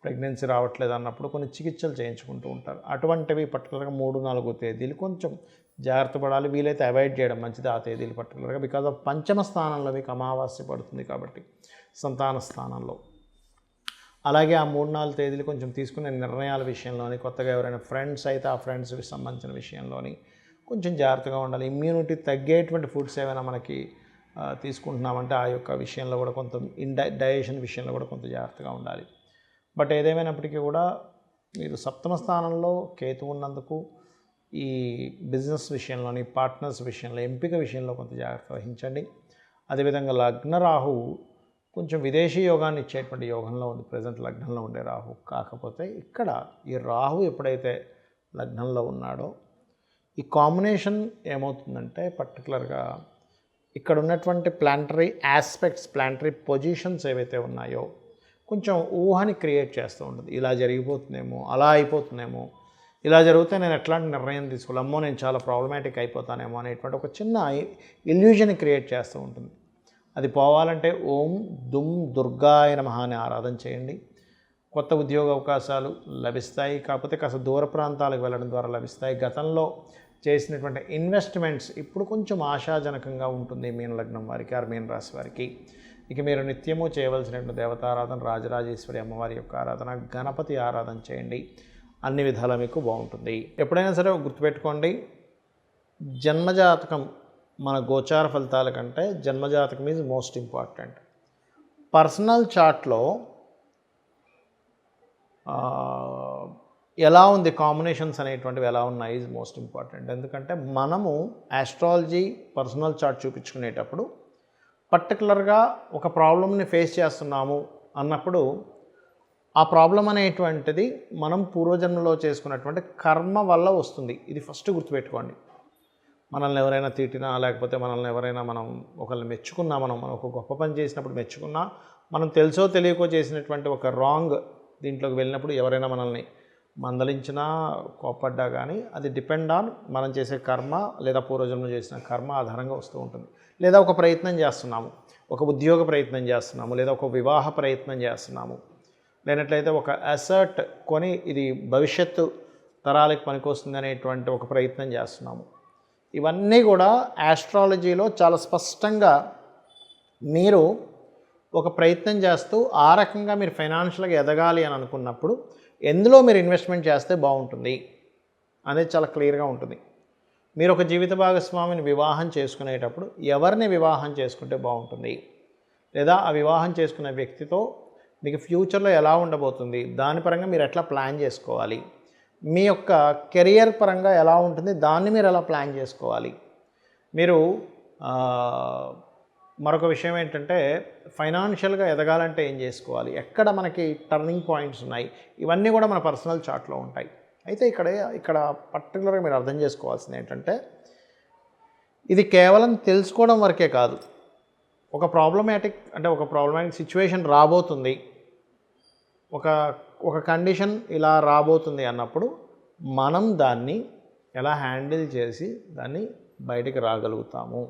ప్రెగ్నెన్సీ రావట్లేదు అన్నప్పుడు కొన్ని చికిత్సలు చేయించుకుంటూ ఉంటారు. అటువంటివి పర్టికులర్గా 3, 4 తేదీలు కొంచెం జాగ్రత్త పడాలి. వీలైతే అవాయిడ్ చేయడం మంచిది ఆ తేదీలు పర్టికులర్గా. బికాజ్ ఆఫ్ పంచమ స్థానంలో మీకు అమావాస్య పడుతుంది కాబట్టి సంతాన స్థానంలో. అలాగే ఆ 3, 4 తేదీలు కొంచెం తీసుకునే నిర్ణయాల విషయంలోని, కొత్తగా ఎవరైనా ఫ్రెండ్స్ అయితే ఆ ఫ్రెండ్స్కి సంబంధించిన విషయంలోని కొంచెం జాగ్రత్తగా ఉండాలి. ఇమ్యూనిటీ తగ్గేటువంటి ఫుడ్స్ ఏమైనా మనకి తీసుకుంటున్నామంటే ఆ యొక్క విషయంలో కూడా కొంత డైజెషన్ విషయంలో కూడా కొంత జాగ్రత్తగా ఉండాలి. బట్ ఏదేమైనప్పటికీ కూడా మీరు సప్తమ స్థానంలో కేతు ఉన్నందుకు ఈ బిజినెస్ విషయంలోని, పార్ట్నర్స్ విషయంలో, ఎంపిక విషయంలో కొంత జాగ్రత్త వహించండి. అదేవిధంగా లగ్న రాహు కొంచెం విదేశీ యోగాన్ని ఇచ్చేటువంటి యోగంలో ఉంది ప్రజెంట్ లగ్నంలో ఉండే రాహు. కాకపోతే ఇక్కడ ఈ రాహు ఎప్పుడైతే లగ్నంలో ఉన్నాడో ఈ కాంబినేషన్ ఏమవుతుందంటే పర్టికులర్గా ఇక్కడ ఉన్నటువంటి ప్లానటరీ ఆస్పెక్ట్స్, ప్లానటరీ పొజిషన్స్ ఏవైతే ఉన్నాయో కొంచెం ఊహని క్రియేట్ చేస్తూ ఉంటుంది. ఇలా జరిగిపోతుందేమో, అలా అయిపోతుందేమో, ఇలా జరిగితే నేను ఎట్లాంటి నిర్ణయం తీసుకోవాలి, అమ్మో నేను చాలా ప్రాబ్లమాటిక్ అయిపోతానేమో అనేటువంటి ఒక చిన్న ఇల్యూజన్ క్రియేట్ చేస్తూ ఉంటుంది. అది పోవాలంటే ఓం దుమ్ దుర్గాయ నమః అని ఆరాధన చేయండి. కొత్త ఉద్యోగ అవకాశాలు లభిస్తాయి, కాకపోతే కాస్త దూర ప్రాంతాలకు వెళ్ళడం ద్వారా లభిస్తాయి. గతంలో చేసినటువంటి ఇన్వెస్ట్మెంట్స్ ఇప్పుడు కొంచెం ఆశాజనకంగా ఉంటుంది మీన లగ్నం వారికి, ఆర్ మీన రాశి వారికి. ఇక మీరు నిత్యము చేయవలసినటువంటి దేవతారాధన రాజరాజేశ్వరి అమ్మవారి యొక్క ఆరాధన, గణపతి ఆరాధన చేయండి. అన్ని విధాలా మీకు బాగుంటుంది. ఎప్పుడైనా సరే గుర్తుపెట్టుకోండి, జన్మజాతకం మన గోచార ఫలితాల కంటే జన్మజాతకం ఈజ్ మోస్ట్ ఇంపార్టెంట్. పర్సనల్ చార్ట్లో ఎలా ఉంది, కాంబినేషన్స్ అనేటువంటివి ఎలా ఉన్నాయి ఈజ్ మోస్ట్ ఇంపార్టెంట్. ఎందుకంటే మనము ఆస్ట్రాలజీ పర్సనల్ చార్ట్ చూపించుకునేటప్పుడు పర్టికులర్గా ఒక ప్రాబ్లమ్ని ఫేస్ చేస్తున్నాము అన్నప్పుడు ఆ ప్రాబ్లం అనేటువంటిది మనం పూర్వజన్మలో చేసుకున్నటువంటి కర్మ వల్ల వస్తుంది. ఇది ఫస్ట్ గుర్తుపెట్టుకోండి. మనల్ని ఎవరైనా తిట్టినా, లేకపోతే మనల్ని ఎవరైనా మనం ఒకరిని మెచ్చుకున్నా, మనం ఒక గొప్ప పని చేసినప్పుడు మెచ్చుకున్నా, మనం తెలుసో తెలియకో చేసినటువంటి ఒక రాంగ్ దీంట్లోకి వెళ్ళినప్పుడు ఎవరైనా మనల్ని మందలించినా, కోప్పడ్డా కానీ అది డిపెండ్ ఆన్ మనం చేసే కర్మ లేదా పూర్వజన్మ చేసిన కర్మ ఆధారంగా వస్తూ ఉంటుంది. లేదా ఒక ప్రయత్నం చేస్తున్నాము, ఒక ఉద్యోగ ప్రయత్నం చేస్తున్నాము, లేదా ఒక వివాహ ప్రయత్నం చేస్తున్నాము, లేనట్లయితే ఒక అసెట్ కొని ఇది భవిష్యత్తు తరాలకు పనికొస్తుంది అనేటువంటి ఒక ప్రయత్నం చేస్తున్నాము. ఇవన్నీ కూడా ఆస్ట్రాలజీలో చాలా స్పష్టంగా మీరు ఒక ప్రయత్నం చేస్తూ ఆ రకంగా మీరు ఫైనాన్షియల్గా ఎదగాలి అని అనుకున్నప్పుడు ఎందులో మీరు ఇన్వెస్ట్మెంట్ చేస్తే బాగుంటుంది అనేది చాలా క్లియర్గా ఉంటుంది. మీరు ఒక జీవిత భాగస్వామిని వివాహం చేసుకునేటప్పుడు ఎవరిని వివాహం చేసుకుంటే బాగుంటుంది, లేదా ఆ వివాహం చేసుకునే వ్యక్తితో మీకు ఫ్యూచర్లో ఎలా ఉండబోతుంది, దాని పరంగా మీరు ఎట్లా ప్లాన్ చేసుకోవాలి, మీ యొక్క కెరియర్ పరంగా ఎలా ఉంటుంది, దాన్ని మీరు ఎలా ప్లాన్ చేసుకోవాలి. మీరు మరొక విషయం ఏంటంటే ఫైనాన్షియల్గా ఎదగాలంటే ఏం చేసుకోవాలి, ఎక్కడ మనకి టర్నింగ్ పాయింట్స్ ఉన్నాయి, ఇవన్నీ కూడా మన పర్సనల్ చార్ట్లో ఉంటాయి. అయితే ఇక్కడ పర్టికులర్గా మీరు అర్థం చేసుకోవాల్సింది ఏంటంటే ఇది కేవలం తెలుసుకోవడం వరకే కాదు. ఒక ప్రాబ్లమాటిక్ సిచ్యువేషన్ రాబోతుంది, ఒక కండిషన్ ఇలా రాబోతుంది అన్నప్పుడు మనం దాన్ని ఎలా హ్యాండిల్ చేసి దాన్ని బయటికి రాగలుగుతాము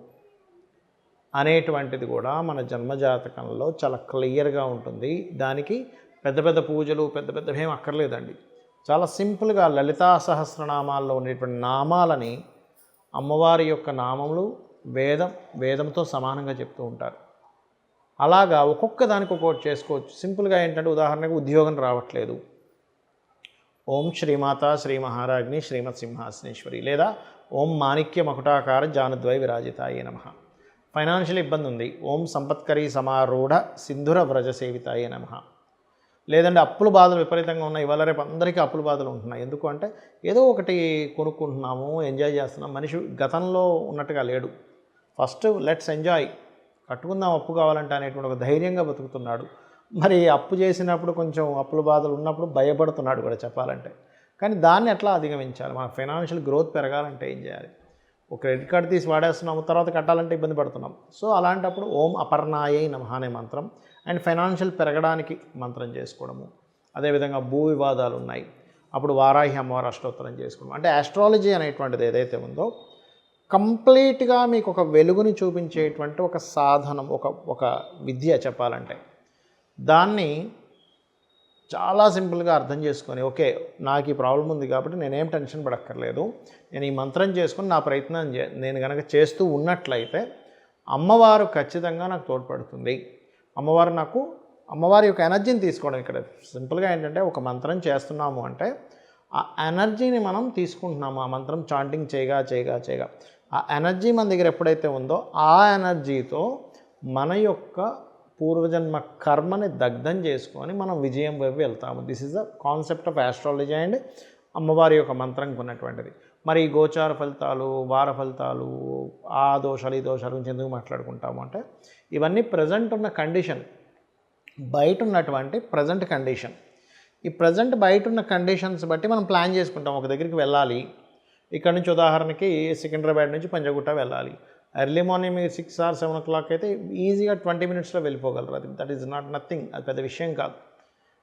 అనేటువంటిది కూడా మన జన్మజాతకంలో చాలా క్లియర్గా ఉంటుంది. దానికి పెద్ద పెద్ద పూజలు పెద్దవేం అక్కర్లేదండి. చాలా సింపుల్గా లలితా సహస్రనామాల్లో ఉండేటువంటి నామాలని అమ్మవారి యొక్క నామములు వేదంతో సమానంగా చెప్తూ ఉంటారు. అలాగా ఒక్కొక్క దానికి ఒక్కొక్కటి చేసుకోవచ్చు. సింపుల్గా ఏంటంటే ఉదాహరణకు ఉద్యోగం రావట్లేదు, ఓం శ్రీమాత శ్రీ మహారాజ్ని శ్రీమత్ సింహాసనేశ్వరి, లేదా ఓం మాణిక్య మకుటాకార జానుద్వై విరాజితాయే నమః. ఫైనాన్షియల్ ఇబ్బంది ఉంది, ఓం సంపత్కరీ సమారూఢ సింధుర వ్రజ సేవితాయే నమః. లేదంటే అప్పుల బాధలు విపరీతంగా ఉన్నాయి, ఇవాళ రేపు అందరికీ అప్పుల బాధలు ఉంటున్నాయి. ఎందుకు అంటే ఏదో ఒకటి కొనుక్కుంటున్నాము, ఎంజాయ్ చేస్తున్నాం. మనిషి గతంలో ఉన్నట్టుగా లేడు. ఫస్ట్ లెట్స్ ఎంజాయ్, కట్టుకుందాం అప్పు కావాలంటే అనేటువంటి ఒక ధైర్యంగా బతుకుతున్నాడు. మరి అప్పు చేసినప్పుడు కొంచెం అప్పుల బాధలు ఉన్నప్పుడు భయపడుతున్నాడు కూడా చెప్పాలంటే. కానీ దాన్ని ఎట్లా అధిగమించాలి? మన ఫైనాన్షియల్ గ్రోత్ పెరగాలంటే ఏం చేయాలి? ఒక క్రెడిట్ కార్డు తీసి వాడేస్తున్నాము, తర్వాత కట్టాలంటే ఇబ్బంది పడుతున్నాం. సో అలాంటప్పుడు ఓం అపర్ణాయై నమః అనే మంత్రం అండ్ ఫైనాన్షియల్ పెరగడానికి మంత్రం చేసుకోవడము. అదేవిధంగా భూ వివాదాలు ఉన్నాయి, అప్పుడు వారాహి అమ్మవారు అష్టోత్తరం చేసుకోవడం. అంటే ఆస్ట్రాలజీ అనేటువంటిది ఏదైతే ఉందో కంప్లీట్గా మీకు ఒక వెలుగుని చూపించేటువంటి ఒక సాధనం, ఒక విద్య చెప్పాలంటే. దాన్ని చాలా సింపుల్గా అర్థం చేసుకొని, ఓకే నాకు ఈ ప్రాబ్లం ఉంది కాబట్టి నేనేం టెన్షన్ పడక్కర్లేదు, నేను ఈ మంత్రం చేసుకొని నా ప్రయత్నం నేను కనుక చేస్తూ ఉన్నట్లయితే అమ్మవారు ఖచ్చితంగా నాకు తోడ్పడుతుంది. అమ్మవారి యొక్క ఎనర్జీని తీసుకోవడం. ఇక్కడ సింపుల్గా ఏంటంటే ఒక మంత్రం చేస్తున్నాము అంటే ఆ ఎనర్జీని మనం తీసుకుంటున్నాము. ఆ మంత్రం చాంటింగ్ చేయగా ఆ ఎనర్జీ మన దగ్గర ఎప్పుడైతే ఉందో ఆ ఎనర్జీతో మన యొక్క పూర్వజన్మ కర్మని దగ్ధం చేసుకొని మనం విజయం వైపు వెళ్తాము. This is the concept of astrology and అమ్మవారి యొక్క మంత్రంకి ఉన్నటువంటిది. మరి ఈ గోచార ఫలితాలు, వార ఫలితాలు, ఆ దోషాలు ఈ దోషాల గురించి ఎందుకు మాట్లాడుకుంటాము అంటే ఇవన్నీ ప్రజెంట్ ఉన్న కండిషన్, బయట ఉన్నటువంటి ప్రజెంట్ కండిషన్. ఈ ప్రజెంట్ బయట ఉన్న కండిషన్స్ బట్టి మనం ప్లాన్ చేసుకుంటాం. ఒక దగ్గరికి వెళ్ళాలి, ఇక్కడ నుంచి ఉదాహరణకి సికింద్రాబాద్ నుంచి పంజగుట్ట వెళ్ళాలి. ఎర్లీ మార్నింగ్ మీరు 6 or 7 o'clock అయితే ఈజీగా 20 minutesలో వెళ్ళిపోగలరు. అది దట్ ఈజ్ నాట్ నథింగ్, అది పెద్ద విషయం కాదు.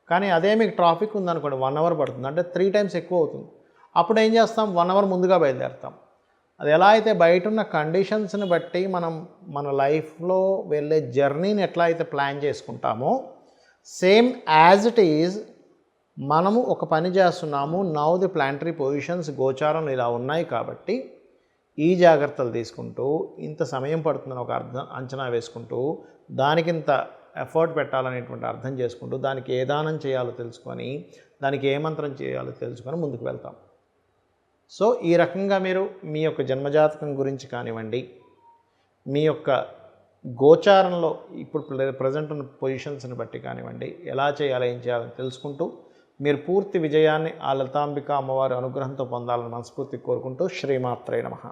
కానీ అదే మీకు ట్రాఫిక్ ఉందనుకోండి 1 hour పడుతుంది, అంటే 3 times ఎక్కువ అవుతుంది. అప్పుడు ఏం చేస్తాం, 1 hour ముందుగా బయలుదేరుతాం. అది ఎలా అయితే బయట ఉన్న కండిషన్స్ని బట్టి మనం మన లైఫ్లో వెళ్ళే జర్నీని ఎట్లా అయితే ప్లాన్ చేసుకుంటామో సేమ్ యాజ్ ఇట్ ఈజ్ మనము ఒక పని చేస్తున్నాము. నౌ ది ప్లానటరీ పొజిషన్స్ గోచారం ఇలా ఉన్నాయి కాబట్టి ఈ జాగ్రత్తలు తీసుకుంటూ ఇంత సమయం పడుతుందని ఒక అంచనా వేసుకుంటూ దానికింత ఎఫర్ట్ పెట్టాలనేటువంటి అర్థం చేసుకుంటూ దానికి ఏ దానం చేయాలో తెలుసుకొని దానికి ఏ మంత్రం చేయాలో తెలుసుకొని ముందుకు వెళ్తాం. సో ఈ రకంగా మీరు మీ యొక్క జన్మజాతకం గురించి కానివ్వండి, మీ యొక్క గోచారంలో ఇప్పుడు ప్రజెంట్ ఉన్న పొజిషన్స్ని బట్టి కానివ్వండి, ఎలా చేయాలి ఏం చేయాలని తెలుసుకుంటూ మీరు పూర్తి విజయాన్ని ఆ లలితాంబిక అమ్మవారి అనుగ్రహంతో పొందాలని మనస్ఫూర్తిగా కోరుకుంటూ శ్రీమాత్రే నమః.